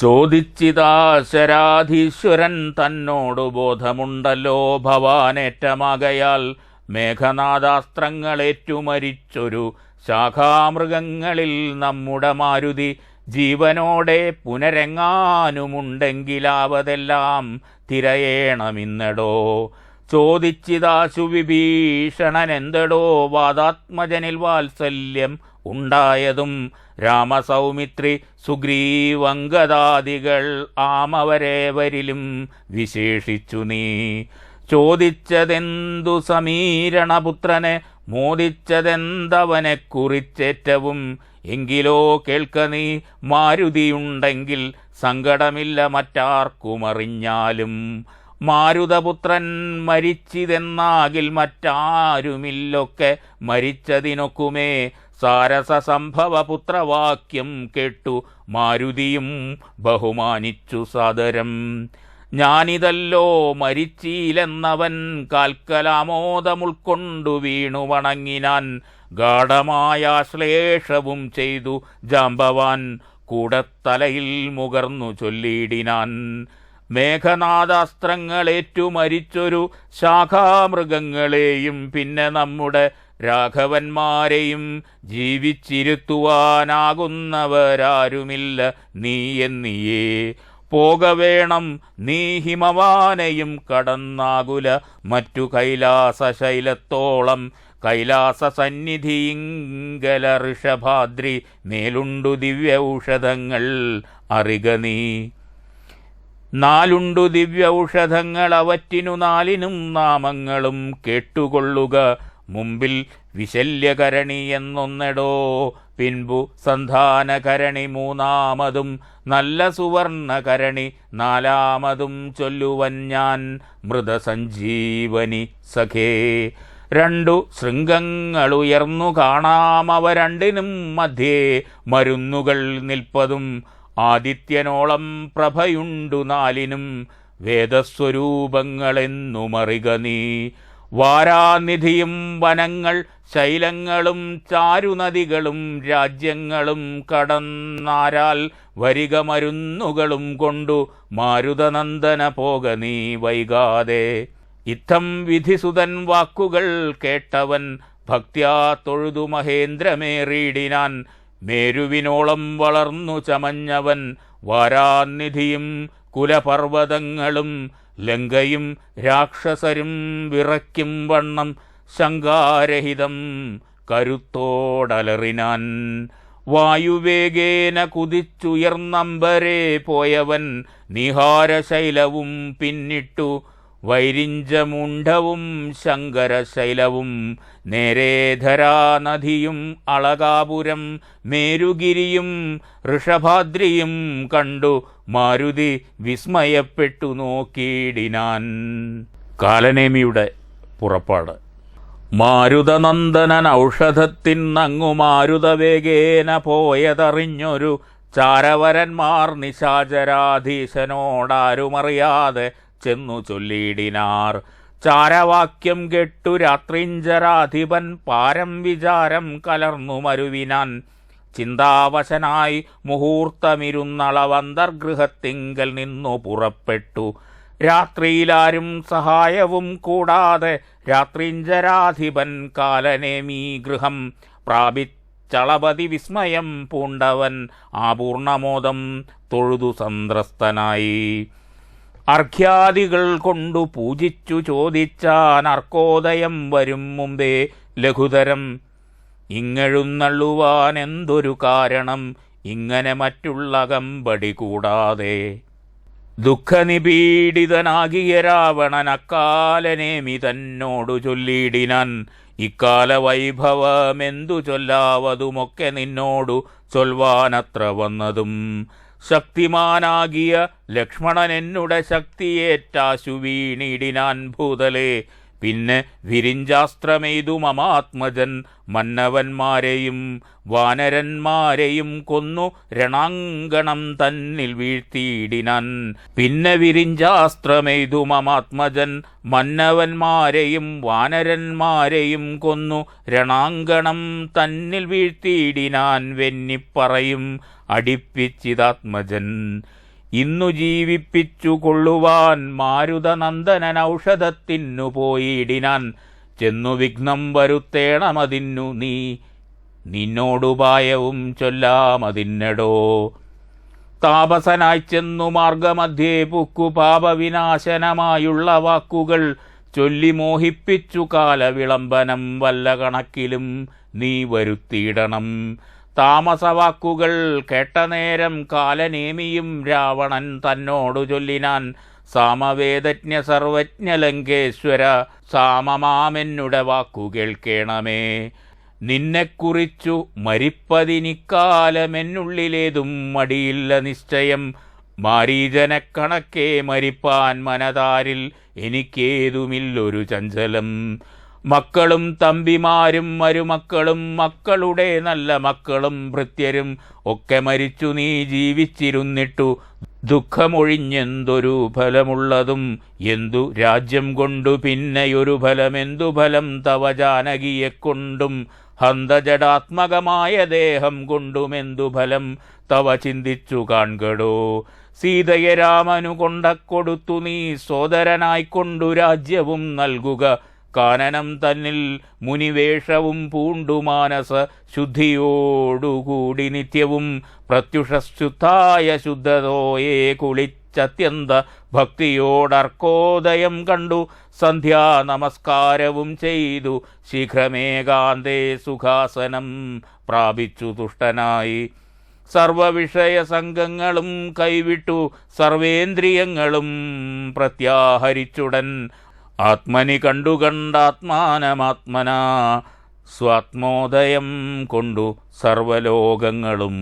ചോദിച്ചിതാശരാധീശ്വരൻ തന്നോടു ബോധമുണ്ടല്ലോ ഭവാനേറ്റമാകയാൽ, മേഘനാദാസ്ത്രങ്ങളേറ്റുമരിച്ചൊരു ശാഖാമൃഗങ്ങളിൽ നമ്മുടെ മാരുതി ജീവനോടെ പുനരെങ്ങാനുമുണ്ടെങ്കിലാവതെല്ലാം തിരയേണമിന്നടോ. ചോദിച്ചിതാശു വിഭീഷണനെന്തടോ വാദാത്മജനിൽ വാത്സല്യം ഉണ്ടായതും, രാമസൗമിത്രി സുഗ്രീവങ്കദാദികൾ ആമവരേവരിലും വിശേഷിച്ചു നീ. ചോദിച്ചതെന്തു സമീരണപുത്രനെ, മോദിച്ചതെന്തവനെ കുറിച്ചേറ്റവും, എങ്കിലോ കേൾക്ക നീ മാരുതിയുണ്ടെങ്കിൽ സങ്കടമില്ല മറ്റാർക്കുമറിഞ്ഞാലും. മാരുതപുത്രൻ മരിച്ചിതെന്നാകിൽ മറ്റാരുമില്ലൊക്കെ മരിച്ചതിനൊക്കുമേ, സാരസസംഭവപുത്രവാക്യം കേട്ടു മാരുതിയും ബഹുമാനിച്ചു സാദരം. ഞാനിതല്ലോ മരിച്ചീലെന്നവൻ കാൽക്കലാമോദമുൾക്കൊണ്ടു വീണു വണങ്ങിനാൻ, ഗാഢമായ ശ്ലേഷവും ചെയ്തു ജാമ്പവാൻ കൂടത്തലയിൽ മുകർന്നു ചൊല്ലിയിടിനാൻ. മേഘനാദാസ്ത്രങ്ങളേറ്റു മരിച്ചൊരു ശാഖാമൃഗങ്ങളെയും പിന്നെ നമ്മുടെ രാഘവന്മാരെയും ജീവിച്ചിരുത്തുവാനാകുന്നവരാരുമില്ല നീ എന്നിയേ. പോകവേണം നീ ഹിമവാനെയും കടന്നാകുല മറ്റു കൈലാസശൈലത്തോളം, കൈലാസ സന്നിധിയിങ്കല ഋഷഭാദ്രി മേലുണ്ടു ദിവ്യ ഔഷധങ്ങൾ അറിക നീ. നാലുണ്ടു ദിവ്യ ഔഷധങ്ങൾ, അവറ്റിനു നാലിനും നാമങ്ങളും കേട്ടുകൊള്ളുക. മുമ്പിൽ വിശല്യകരണി എന്നൊന്നെടോ, പിൻപു സന്ധാനകരണി മൂന്നാമതും, നല്ല സുവർണകരണി നാലാമതും ചൊല്ലുവൻ ഞാൻ മൃതസഞ്ജീവനി സഖേ. രണ്ടു ശൃംഗങ്ങളുയർന്നു കാണാമവ രണ്ടിനും മധ്യേ മരുന്നുകൾ നിൽപ്പതും, ആദിത്യനോളം പ്രഭയുണ്ടു നാലിനും വേദസ്വരൂപങ്ങളെന്നുമറിക നീ. വാരാനിധിയും വനങ്ങൾ ശൈലങ്ങളും ചാരുനദികളും രാജ്യങ്ങളും കടന്നാരാൽ വരിക മരുന്നുകളും കൊണ്ടു മാരുതനന്ദന പോക നീ വൈകാതെ. ഇത്തം വിധിസുതൻ വാക്കുകൾ കേട്ടവൻ ഭക്ത്യാ തൊഴുതു മഹേന്ദ്രമേറിയിടിനാൻ. മേരുവിനോളം വളർന്നു ചമഞ്ഞവൻ വാരാനിധിയും കുലപർവ്വതങ്ങളും, ലങ്കയും രാക്ഷസരും വിറയ്ക്കും വണ്ണം ശങ്കാരഹിതം കരുത്തോടലറിനാൻ. വായുവേഗേന കുതിച്ചുയർന്നമ്പരെ പോയവൻ നിഹാരശൈലവും പിന്നിട്ടു, വൈരിഞ്ചമുണ്ഡവും ശങ്കരശൈലവും നേരേധരാനദിയും അളകാപുരം മേരുഗിരിയും ഋഷഭാദ്രിയും കണ്ടു മാരുതി വിസ്മയപ്പെട്ടു നോക്കിയിടിനാൻ. കാലനേമിയുടെ പുറപ്പാട്. മാരുതനന്ദനൻ ഔഷധത്തിന്നങ്ങു മാരുതവേഗേന പോയതറിഞ്ഞൊരു ചാരവരന്മാർ നിശാചരാധീശനോടാരുമറിയാതെ ചെന്നു ചൊല്ലിയിടിനാർ. ചാരവാക്യം കെട്ടു രാത്രിഞ്ചരാധിപൻ പാരം വിചാരം കലർന്നു മരുവിനാൻ. ചിന്താവശനായി മുഹൂർത്തമിരുന്നളവന്തർഗൃഹത്തിങ്കൽ നിന്നു പുറപ്പെട്ടു. രാത്രിയിലാരും സഹായവും കൂടാതെ രാത്രിഞ്ചരാധിപൻ കാലനേമീ ഗൃഹം പ്രാപിച്ചളപതി വിസ്മയം പൂണ്ടവൻ ആപൂർണമോദം തൊഴുതു സന്ത്രസ്തനായി. അർഘ്യാദികൾ കൊണ്ടു പൂജിച്ചു ചോദിച്ചാൻ അർക്കോദയം വരും മുമ്പേ ലഘുതരം. ഇങ്ങെഴുന്നള്ളുവാൻ എന്തൊരു കാരണം, ഇങ്ങനെ മറ്റുള്ള കമ്പടി കൂടാതെ. ദുഃഖനിപീഡിതനാകിയ രാവണൻ അക്കാലനേമി തന്നോടു ചൊല്ലിയിടിനാൻ. ഇക്കാല വൈഭവമെന്തു ചൊല്ലാവതുമൊക്കെ നിന്നോടു ചൊൽവാനത്ര വന്നതും. ശക്തിമാനാകിയ ലക്ഷ്മണൻ എന്നുടെ ശക്തിയേറ്റാശു വീണിടിനാൻ ഭൂതലേ. പിന്നെ വിരിഞ്ചാസ്ത്രമെയ്തു മമാത്മജൻ മന്നവന്മാരെയും വാനരന്മാരെയും കൊന്നു രണാങ്കണം തന്നിൽ വീഴ്ത്തിയിടിനാൻ. പിന്നെ വിരിഞ്ചാസ്ത്രമെയ്തു മമാത്മജൻ മന്നവന്മാരെയും വാനരന്മാരെയും കൊന്നു രണാങ്കണം തന്നിൽ വീഴ്ത്തിയിടിനാൻ വെന്നിപ്പറയും അടിപ്പിച്ചിതാത്മജൻ. ഇന്നു ജീവിപ്പിച്ചു കൊള്ളുവാൻ മാരുതനന്ദനൻ ഔഷധത്തിനു പോയിടിനാൻ. ചെന്നു വിഘ്നം വരുത്തേണമതിന്നു നീ നിന്നോടുപായവും ചൊല്ലാമതിന്നെടോ. താപസനായി ചെന്നു മാർഗമധ്യേ പുക്കു പാപവിനാശനമായുള്ള വാക്കുകൾ ചൊല്ലി മോഹിപ്പിച്ചു കാലവിളംബനം വല്ല കണക്കിലും നീ വരുത്തിയിടണം. താമസവാക്കുകൾ കേട്ട നേരം കാലനേമിയും രാവണൻ തന്നോടു ചൊല്ലിനാൻ. സാമവേദജ്ഞ സർവജ്ഞ ലങ്കേശ്വര സാമമാമെന്നുടെ വാക്കു കേൾക്കേണമേ. നിന്നെക്കുറിച്ചു മരിപ്പതിനിക്കാലമെന്നുള്ളിലേതും മടിയില്ല നിശ്ചയം. മാരീജനെ കണക്കെ മരിപ്പാൻ മനതാരിൽ എനിക്കേതുമില്ലൊരു ചഞ്ചലം. മക്കളും തമ്പിമാരും മരുമക്കളും മക്കളുടെ നല്ല മക്കളും ഭൃത്യരും ഒക്കെ മരിച്ചു നീ ജീവിച്ചിരുന്നിട്ടു ദുഃഖമൊഴിഞ്ഞെന്തൊരു ഫലമുള്ളതും. എന്തു രാജ്യം കൊണ്ടു പിന്നെയൊരു ഫലമെന്തു ഫലം തവ ജാനകിയെക്കൊണ്ടും ഹന്തജടാത്മകമായ ദേഹം കൊണ്ടുമെന്തു ഫലം തവ ചിന്തിച്ചു കാൺകടോ. സീതയെ രാമനു കൊണ്ടക്കൊടുത്തു നീ സോദരനായിക്കൊണ്ടു രാജ്യവും നൽകുക. കാനനം തന്നിൽ മുനിവേഷവും പൂണ്ടു മാനസ ശുദ്ധിയോടുകൂടി നിത്യവും പ്രത്യുഷശുദ്ധായ ശുദ്ധതോയെ കുളിച്ചത്യന്ത ഭക്തിയോടർക്കോദയം കണ്ടു സന്ധ്യാ നമസ്കാരവും ചെയ്തു ശീഘ്രമേകാന്തേ സുഖാസനം പ്രാപിച്ചു തുഷ്ടനായി. സർവവിഷയ സംഘങ്ങളും കൈവിട്ടു സർവേന്ദ്രിയങ്ങളും പ്രത്യാഹരിച്ചുടൻ ആത്മനി കണ്ടുകണ്ടാത്മാനമാത്മനാ സ്വാത്മോദയം കൊണ്ടു സർവലോകങ്ങളും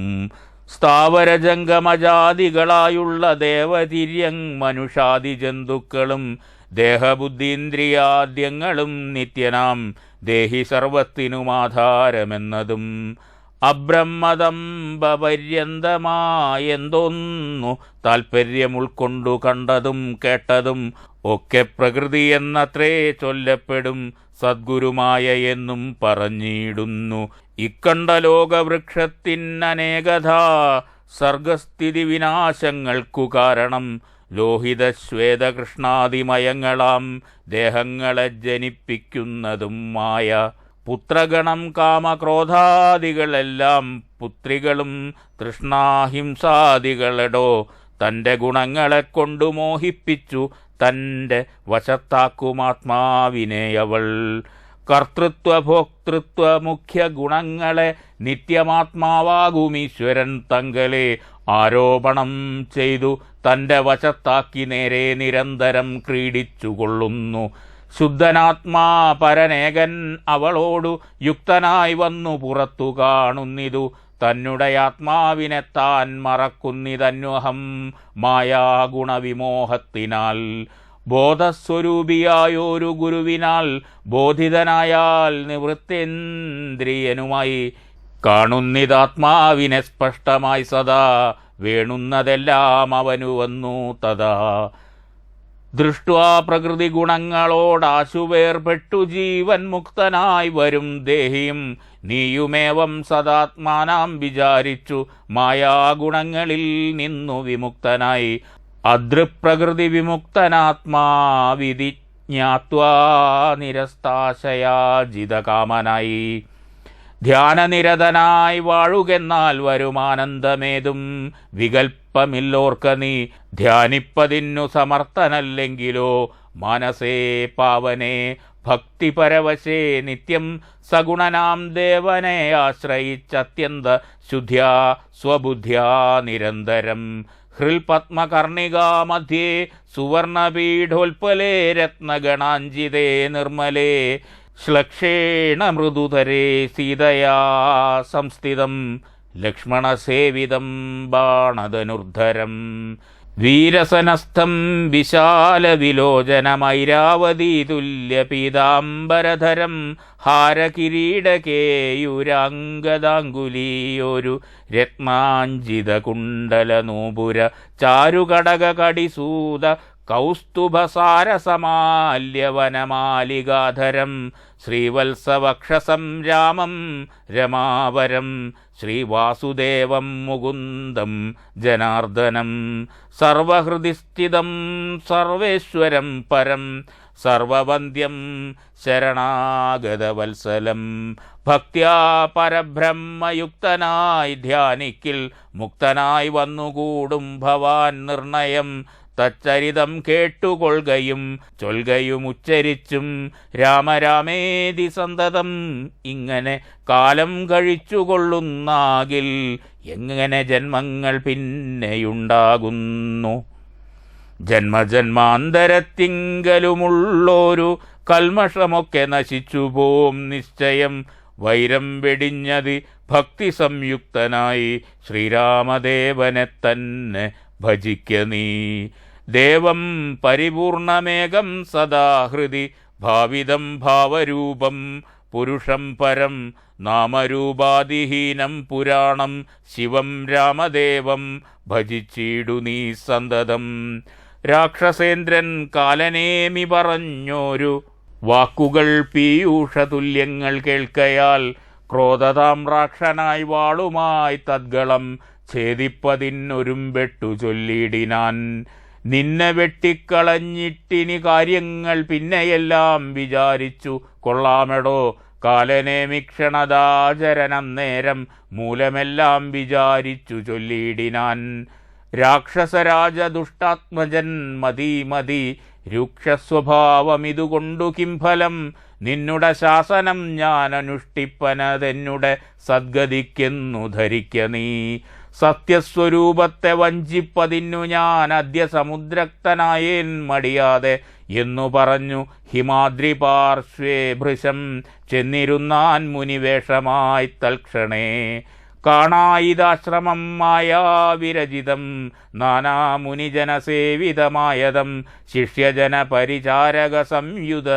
സ്ഥാവരജംഗമജാതികളായുള്ള ദേവതിര്യങ് മനുഷ്യാദി ജന്തുക്കളും ദേഹബുദ്ധീന്ദ്രിയാദ്യങ്ങളും നിത്യനാം ദേഹി സർവത്തിനുമാധാരമെന്നതും അബ്രഹ്മദംബപര്യന്തമായെന്തോന്നു താൽപ്പര്യം ഉൾക്കൊണ്ടു കണ്ടതും കേട്ടതും ഒക്കെ പ്രകൃതി എന്നത്രേ ചൊല്ലപ്പെടും. സദ്ഗുരുമായ എന്നും പറഞ്ഞിടുന്നു. ഇക്കണ്ട ലോകവൃക്ഷത്തിനനേകഥാ സർഗസ്ഥിതി വിനാശങ്ങൾക്കു കാരണം ലോഹിതശ്വേതകൃഷ്ണാദിമയങ്ങളാം ദേഹങ്ങളെ ജനിപ്പിക്കുന്നതും മായ. പുത്രഗണം കാമക്രോധാദികളെല്ലാം പുത്രികളും തൃഷ്ണാഹിംസാദികളെടോ. തൻ്റെ ഗുണങ്ങളെ കൊണ്ടു മോഹിപ്പിച്ചു തൻ്റെ വശത്താക്കുമാത്മാവിനെയവൾ. കർത്തൃത്വ ഭോക്തൃത്വ മുഖ്യ ഗുണങ്ങളെ നിത്യമാത്മാവാകുമീശ്വരൻ തങ്കലെ ആരോപണം ചെയ്തു തൻ്റെ വശത്താക്കി നേരെ നിരന്തരം ക്രീഡിച്ചുകൊള്ളുന്നു. ശുദ്ധനാത്മാ പരനേകൻ അവളോടു യുക്തനായി വന്നു പുറത്തു കാണുന്നിതു. തന്നെ ആത്മാവിനെ താൻ മറക്കുന്നിതന്വഹം മായാഗുണവിമോഹത്തിനാൽ. ബോധസ്വരൂപിയായൊരു ഗുരുവിനാൽ ബോധിതനായാൽ നിവൃത്തേന്ദ്രിയനുമായി കാണുന്നിതാത്മാവിനെ സ്പഷ്ടമായി സദാ. വേണുന്നതെല്ലാം അവനു വന്നു തഥാ. ദൃഷ്ട്വാ പ്രകൃതി ഗുണങ്ങളോടാശുവേർപ്പെട്ടു ജീവൻ മുക്തനായി വരും ദേഹിയും നീയുമേവം സദാത്മാനാം വിചാരിച്ചു മായാഗുണങ്ങളിൽ നിന്നു വിമുക്തനായി. അദൃപ്രകൃതി വിമുക്തനാത്മാവിധി ജ്ഞാത്വാ നിരസ്താശയാജിതകാമനായി. ധ്യാനനിരതനായി വാഴുകെന്നാൽ വരുമാനന്ദമേതും വികൽപ്പമില്ലോർക്ക നീ. ധ്യാനിപ്പതിന്നു സമർത്ഥനല്ലെങ്കിലോ മാനസേ പാവനേ ഭക്തിപരവശേ നിത്യം സഗുണനാം ദേവനെ ആശ്രയിച്ചത്യന്ത ശുദ്ധ്യാ സ്വബുദ്ധ്യാ നിരന്തരം. ഹൃൽപത്മകർണികാ മധ്യേ സുവർണപീഠോൽപലേ രത്നഗണാഞ്ജിതേ നിർമ്മലേ ശ്ലക്ഷേണ മൃദുതരേ സീതയാ സംസ്ഥിതം ലക്ഷ്മണസേവിതം ബാണധനുർധരം. വീരസനസ്ഥം വിശാലവിലോചനമൈരാവതീ തുല്യപീതാംബരധരം ഹാരകിരീടകേയുരാംഗദാങ്കുലീയൊരു രത്നാഞ്ജിതകുണ്ടലനൂപുര ചാരുകടകടിസൂത കൗസ്തുഭസാരസമാല്യവനമാലികാധരം ശ്രീവത്സവക്ഷസം രാമം രമാവരം ശ്രീവാസുദേവം മുകുന്ദം ജനാർദ്ദനം സർവഹൃദിസ്ഥിതം സർവേശ്വരം പരം സർവവന്ദ്യം ശരണാഗതവത്സലം ഭക്ത്യാ പരബ്രഹ്മയുക്തനായി ധ്യാനിക്കിൽ മുക്തനായി വന്നുകൂടും ഭവാൻ നിർണയം തച്ചരിതം കേട്ടുകൊള്ളുകയും ചൊൽകയും ഉച്ചരിച്ചും രാമരാമേതി സന്തതം ഇങ്ങനെ കാലം കഴിച്ചുകൊള്ളുന്നാകിൽ എങ്ങനെ ജന്മങ്ങൾ പിന്നെയുണ്ടാകുന്നു. ജന്മജന്മാന്തരത്തിങ്കലുമുള്ളൊരു കൽമഷമൊക്കെ നശിച്ചുപോം നിശ്ചയം. വൈരം വെടിഞ്ഞത് ഭക്തി സംയുക്തനായി ശ്രീരാമദേവനെ തന്നെ ഭജിക്ക നീ. ദേവം പരിപൂർണമേകം സദാഹൃതി ഭാവിതം ഭാവരൂപം പുരുഷം പരം നാമരൂപാദിഹീനം പുരാണം ശിവം രാമദേവം ഭജിച്ചിടു നീ സന്തതം. രാക്ഷസേന്ദ്രൻ കാലനേമി പറഞ്ഞോരു വാക്കുകൾ പീയൂഷതുല്യങ്ങൾ കേൾക്കയാൽ ക്രോധതാമ്രാക്ഷനായി വാളുമായി തദ്ഗളം ഛേദിപ്പതിനൊരുമ്പെട്ടു ചൊല്ലിടിനാൻ. നിന്നെ വെട്ടിക്കളഞ്ഞിട്ടിനി കാര്യങ്ങൾ പിന്നെയെല്ലാം വിചാരിച്ചു കൊള്ളാമെടോ. കാലനേമിക്ഷണദാചരണം നേരം മൂലമെല്ലാം വിചാരിച്ചു ചൊല്ലിടിനാൻ. രാക്ഷസരാജ ദുഷ്ടാത്മജൻ മതി മതി രൂക്ഷസ്വഭാവമിതുകൊണ്ടു കിംഫലം. നിന്നുടെ ശാസനം ഞാൻ അനുഷ്ഠിപ്പനതെന്നുടെ സദ്ഗതിക്കെന്നു ധരിക്ക നീ. സത്യസ്വരൂപത്തെ വഞ്ചിപ്പതിന്നു ഞാൻ അദ്യ സമുദ്രക്തനായേൻ മടിയാതെ എന്നു പറഞ്ഞു ഹിമാദ്രി പാർശ്വേ ഭൃശം ചെന്നിരുന്നാൻ മുനിവേഷമായി തൽക്ഷണേ. കാണായിതാശ്രമം മായാവിരചിതം നാനാമുനിജനസേവിതമായതം ശിഷ്യജന പരിചാരക സംയുത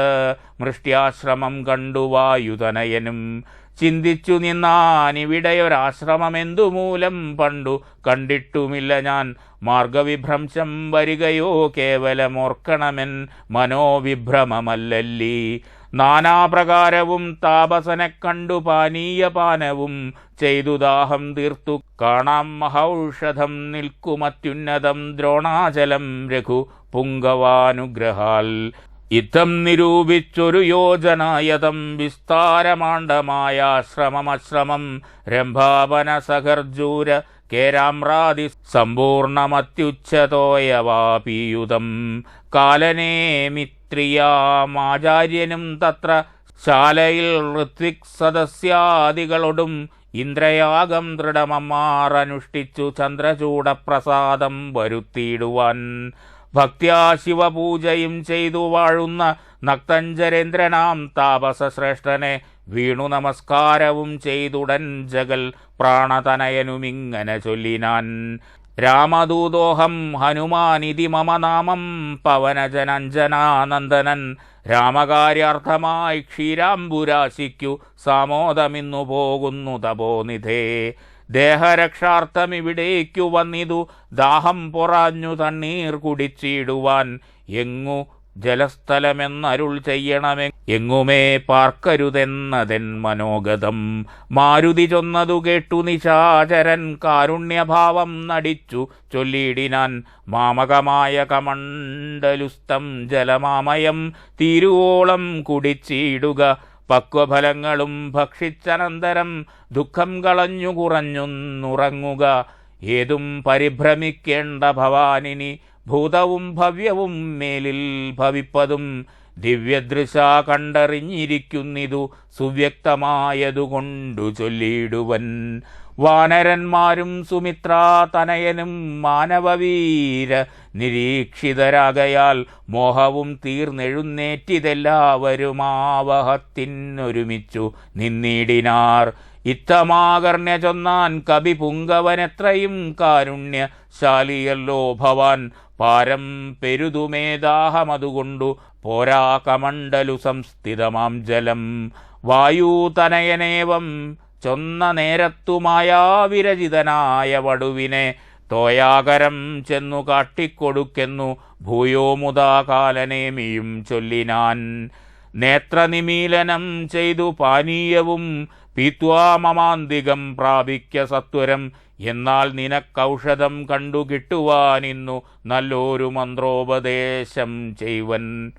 മൃഷ്ട്യാശ്രമം കണ്ടു വായുതനയനും. ചിന്തിച്ചു നിന്നാനിവിടെയൊരാശ്രമമെന്തുമൂലം പണ്ടു കണ്ടിട്ടുമില്ല ഞാൻ. മാർഗവിഭ്രംശം വരികയോ കേവലമോർക്കണമെൻ മനോവിഭ്രമമല്ലല്ലീ. നാനാപ്രകാരവും താപസനെ കണ്ടു പാനീയപാനവും ചെയ്തു ദാഹം തീർത്തു കാണാം മഹൌഷധം നിൽക്കുമത്യുന്നതം ദ്രോണാചലം രഘു പുങ്കവാനുഗ്രഹാൽ. യുദ്ധം നിരൂപിച്ചൊരു യോജനായതം വിസ്താരമാണ്ഡമായാശ്രമമശ്രമം രംഭാവന സഖർജൂര കേരാമ്രാതി സമ്പൂർണമത്യുച്ഛതോയവാപീയുതം. കാലനേമിത്രിയാമാചാര്യനും തത്ര ശാലയിൽ ഋത്വിക് സദസ്യാദികളോടും ഇന്ദ്രയാഗം ദൃഢമമ്മാറനുഷ്ഠിച്ചു ചന്ദ്രചൂടപ്രസാദം വരുത്തിയിടുവാൻ. ഭക്ത്യാ ശിവപൂജയും ചെയ്തു വാഴുന്ന നക്തഞ്ചരേന്ദ്രനാം താപസശ്രേഷ്ഠനെ വീണു നമസ്കാരവും ചെയ്തുടൻ ജഗൽ പ്രാണതനയനുമിങ്ങനെ ചൊല്ലിനാൻ. രാമദൂതോഹം ഹനുമാനിതി മമ നാമം പവനജനഞ്ജനാനന്ദനൻ. രാമകാര്യാർത്ഥമായി ക്ഷീരാംബുരാശിക്കു സാമോദമിന്നു പോകുന്നു തപോനിധേ. ദേഹരക്ഷാർത്ഥമിവിടേക്കു വന്നിതു ദാഹം പൊറാഞ്ഞു തണ്ണീർ കുടിച്ചിടുവാൻ. എങ്ങു ജലസ്ഥലമെന്നരുൾ ചെയ്യണമെ എങ്ങുമേ പാർക്കരുതെന്നതെൻ മനോഗതം. മാരുതി ചൊന്നതു കേട്ടു നിശാചരൻ കാരുണ്യഭാവം നടിച്ചു ചൊല്ലിയിടിനാൻ. മാമകമായ കമണ്ഡലുസ്തം ജലമാമയം തീരുവോളം കുടിച്ചിടുക. പക്വഫലങ്ങളും ഭക്ഷിച്ചനന്തരം ദുഃഖം കളഞ്ഞു കുറഞ്ഞുറങ്ങുക. ഏതും പരിഭ്രമിക്കേണ്ട ഭവാനിനി ഭൂതവും ഭവ്യവും മേലിൽ ഭവിപ്പതും. ദിവ്യദൃശ കണ്ടറിഞ്ഞിരിക്കുന്നിതു സുവ്യക്തമായതുകൊണ്ടു ചൊല്ലിയിടുവൻ. വാനരന്മാരും സുമിത്രാ തനയനും മാനവവീര നിരീക്ഷിതരാകയാൽ മോഹവും തീർന്നെഴുന്നേറ്റിതെല്ലാവരും ആവഹത്തിനൊരുമിച്ചു നിന്നിടിനാർ. ഇത്തമാകർണ്യ ചൊന്നാൻ കവി പുങ്കവനെത്രയും കാരുണ്യശാലിയല്ലോ ഭവാൻ. പാരം പെരുതുമേദാഹമതുകൊണ്ടു പോരാ കമണ്ഡലു സംസ്ഥിതമാം ജലം. വായുതനയനേവം ചൊന്ന നേരത്തു മായാവിരചിതനായ വടുവിനെ തോയാകരം ചെന്നു കാട്ടിക്കൊടുക്കെന്നു ഭൂയോ മുതാ കാലനേമിയും ചൊല്ലിനാൻ. നേത്രനിമീലനം ചെയ്തു പാനീയവും പീത്വാ മമാന്തികം പ്രാപിക്ക സത്വരം. എന്നാൽ നിനക്കൗഷധം കണ്ടു കിട്ടുവാനിന്നു നല്ലൊരു മന്ത്രോപദേശം ചെയ്വൻ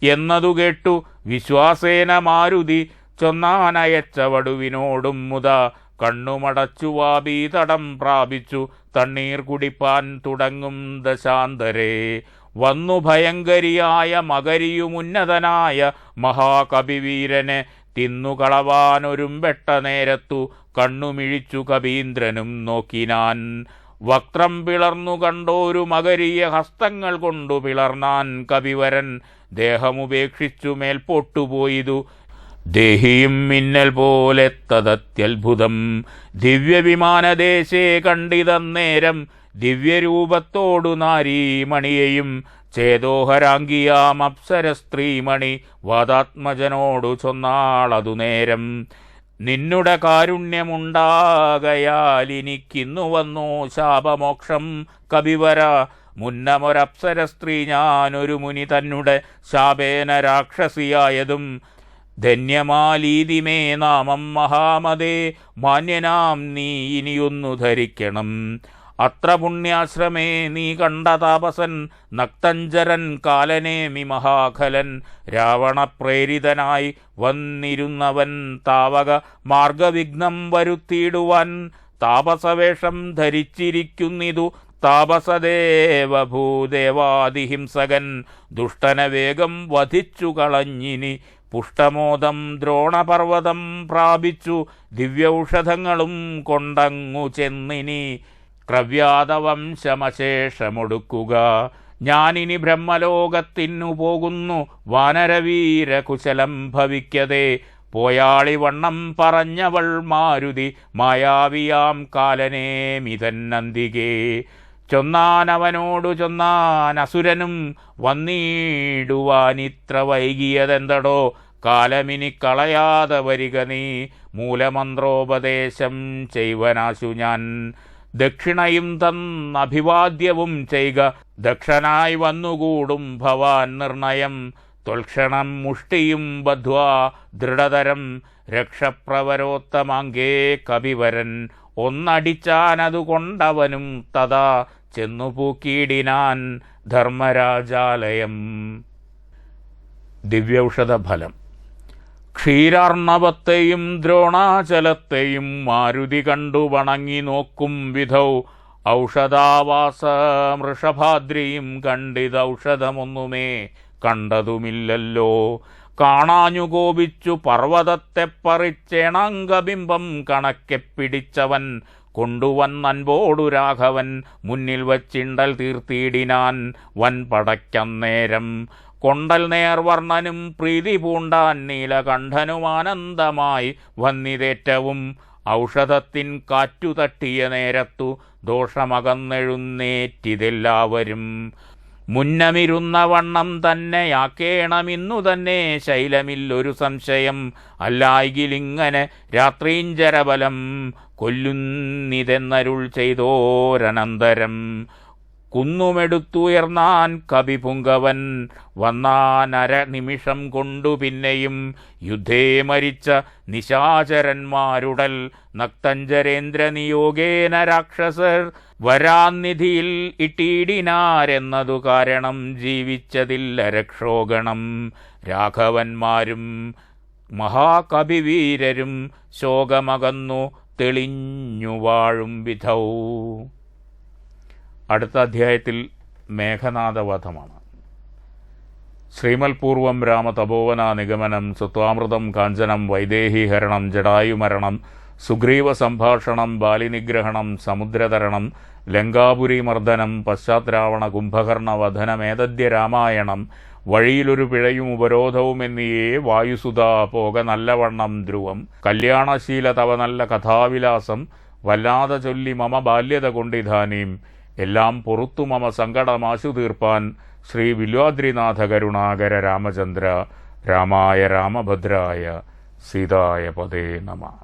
എന്നതു കേട്ടു വിശ്വാസേന മാരുതി ചൊന്നാനയച്ച വടുവിനോടും മുതാ കണ്ണുമടച്ചു വാപീതടം പ്രാപിച്ചു തണ്ണീർ കുടിപ്പാൻ തുടങ്ങും ദശാന്തരേ. വന്നു ഭയങ്കരിയായ മകരിയുമുന്നതനായ മഹാകവിവീരനെ തിന്നുകളവാനൊരുമ്പെട്ട നേരത്തു കണ്ണുമിഴിച്ചു കവീന്ദ്രനും നോക്കിനാൻ. വക്രം പിളർന്നു കണ്ടോരു മകരിയ ഹസ്തങ്ങൾ കൊണ്ടു പിളർന്നാൻ കവിവരൻ. ദേഹമുപേക്ഷിച്ചു മേൽപോട്ടുപോയിതു ദേഹിയും മിന്നൽ പോലെ തദത്യത്ഭുതം. ദിവ്യവിമാനദേശേ കണ്ടിതന്നേരം ദിവ്യരൂപത്തോടു നാരീമണിയെയും ചേതോഹരാംഗിയാം അപ്സര സ്ത്രീമണി വാദാത്മജനോടു ചൊന്നാളതു നേരം. നിന്നുടെ കാരുണ്യമുണ്ടാകയാൽ എനിക്കിന്നു വന്നു ശാപമോക്ഷം കവിവര. മുന്നമൊരപ്സര സ്ത്രീ ഞാനൊരു മുനി തന്നെ ശാപേന രാക്ഷസിയായതും. ധന്യമാലീതിമേ നാമം മഹാമതേ മാന്യനാം നീ ഇനിയൊന്നു ധരിക്കണം. അത്ര പുണ്യാശ്രമേ നീ കണ്ട താപസൻ നക്തഞ്ചരൻ കാലനേമി മഹാഖലൻ. രാവണപ്രേരിതനായി വന്നിരുന്നവൻ താവക മാർഗവിഘ്നം വരുത്തിയിടുവാൻ. താപസവേഷം ധരിച്ചിരിക്കുന്നിതു താപസദേവഭൂദേവാദിഹിംസകൻ. ദുഷ്ടന വേഗം വധിച്ചു കളഞ്ഞിനി പുഷ്ടമോദം ദ്രോണപർവ്വതം പ്രാപിച്ചു ദിവ്യൌഷധങ്ങളും കൊണ്ടങ്ങു ചെന്നിനി ക്രവ്യാതവംശമശേഷമൊടുക്കുക. ഞാനിനി ബ്രഹ്മലോകത്തിനു പോകുന്നു വാനരവീരകുശലം ഭവിക്കതേ. പോയാളിവണ്ണം പറഞ്ഞവൾ മാരുതി മായാവിയാം കാലനേമിതന്നന്തികേ. ചൊന്നാനവനോടു ചൊന്നാൻ അസുരനും വന്നിടുവാനിത്ര വൈകിയതെന്തടോ. കാലമിനി കളയാതെ വരിക നീ മൂലമന്ത്രോപദേശം ചെയ്വനാശു ഞാൻ. ദക്ഷിണയും തന്നഭിവാദ്യവും ചെയ്ക ദക്ഷനായി വന്നുകൂടും ഭവാൻ നിർണയം. ത്വൽക്ഷണം മുഷ്ടിയും ബദ്ധ്വാ ദൃഢതരം രക്ഷപ്രവരോത്തമാങ്കേ കവിവരൻ. ഒന്നടിച്ചാനതുകൊണ്ടവനും തഥാ ചെന്നു പൂക്കിയിടിനാൻ ധർമ്മരാജാലയം. ദിവ്യൌഷധഫലം. ക്ഷീരാർണവത്തെയും ദ്രോണാചലത്തെയും മാരുതി കണ്ടു വണങ്ങി നോക്കും വിധൗ. ഔഷധാവാസമൃഷഭാദ്രിയും കണ്ടിതൗഷധമൊന്നുമേ കണ്ടതുമില്ലല്ലോ. കാണാഞ്ഞു കോപിച്ചു പർവ്വതത്തെ പറിച്ചേണാംഗബിംബം കണക്കെ പിടിച്ചവൻ കൊണ്ടുവന്നൻപോടു രാഘവൻ മുന്നിൽ വച്ചിണ്ടൽ തീർത്തിയിടിനാൻ വൻപടയ്ക്കന്നേരം. കൊണ്ടൽ നേർവർണ്ണനും പ്രീതി പൂണ്ടാൻ നീലകണ്ഠനുമാനന്ദമായി വന്നിതേറ്റവും. ഔഷധത്തിൻ കാറ്റു തട്ടിയ നേരത്തു ദോഷമകന്നെഴുന്നേറ്റിതെല്ലാവരും. മുന്നമിരുന്ന വണ്ണം തന്നെയാക്കേണമിന്നു തന്നെ ശൈലമില്ലൊരു സംശയം. അല്ലായികിലിങ്ങനെ രാത്രീഞ്ചരബലം കൊല്ലുന്നിതെന്നരുൾ ചെയ്തോരനന്തരം. കുന്നുമെടുത്തുയർന്നാൻ കവിപുങ്കവൻ വന്നാനര നിമിഷം കൊണ്ടു പിന്നെയും. യുദ്ധേ മരിച്ച നിശാചരന്മാരുടൽ നക്തഞ്ചരേന്ദ്ര നിയോഗേന രാക്ഷസർ വരാന്നിധിയിൽ ഇട്ടിടിനാരെന്നതു കാരണം ജീവിച്ചതില്ല രക്ഷോഗണം. രാഘവന്മാരും മഹാകവിവീരരും ശോകമകന്നു തെളിഞ്ഞു വാഴും വിധൗ. അടുത്ത അധ്യായത്തിൽ മേഘനാദവധമാണ്. ശ്രീമൽപൂർവം രാമതപോവന നിഗമനം, സ്വത്വാമൃതം കാഞ്ചനം, വൈദേഹീഹരണം, ജടായുമരണം, സുഗ്രീവ സംഭാഷണം, ബാലിനിഗ്രഹണം, സമുദ്രതരണം, ലങ്കാപുരി മർദ്ദനം, പശ്ചാത്രാവണ കുംഭകർണവധനമേതദ്യ രാമായണം, വഴിയിലൊരു പിഴയും ഉപരോധവും എന്നിയേ വായുസുതാ പോക നല്ലവണ്ണം ധ്രുവം കല്യാണശീല തവ നല്ല കഥാവിലാസം വല്ലാതെ ചൊല്ലി മമ ബാല്യത കൊണ്ടിധാനീം എല്ലാം പൊറുത്തു മമ സങ്കടമാശു തീർപ്പാൻ ശ്രീ വില്വാദ്രിനാഥ കരുണാകര രാമചന്ദ്ര രാമായ രാമഭദ്രായ സീതായ പദേ നമഃ.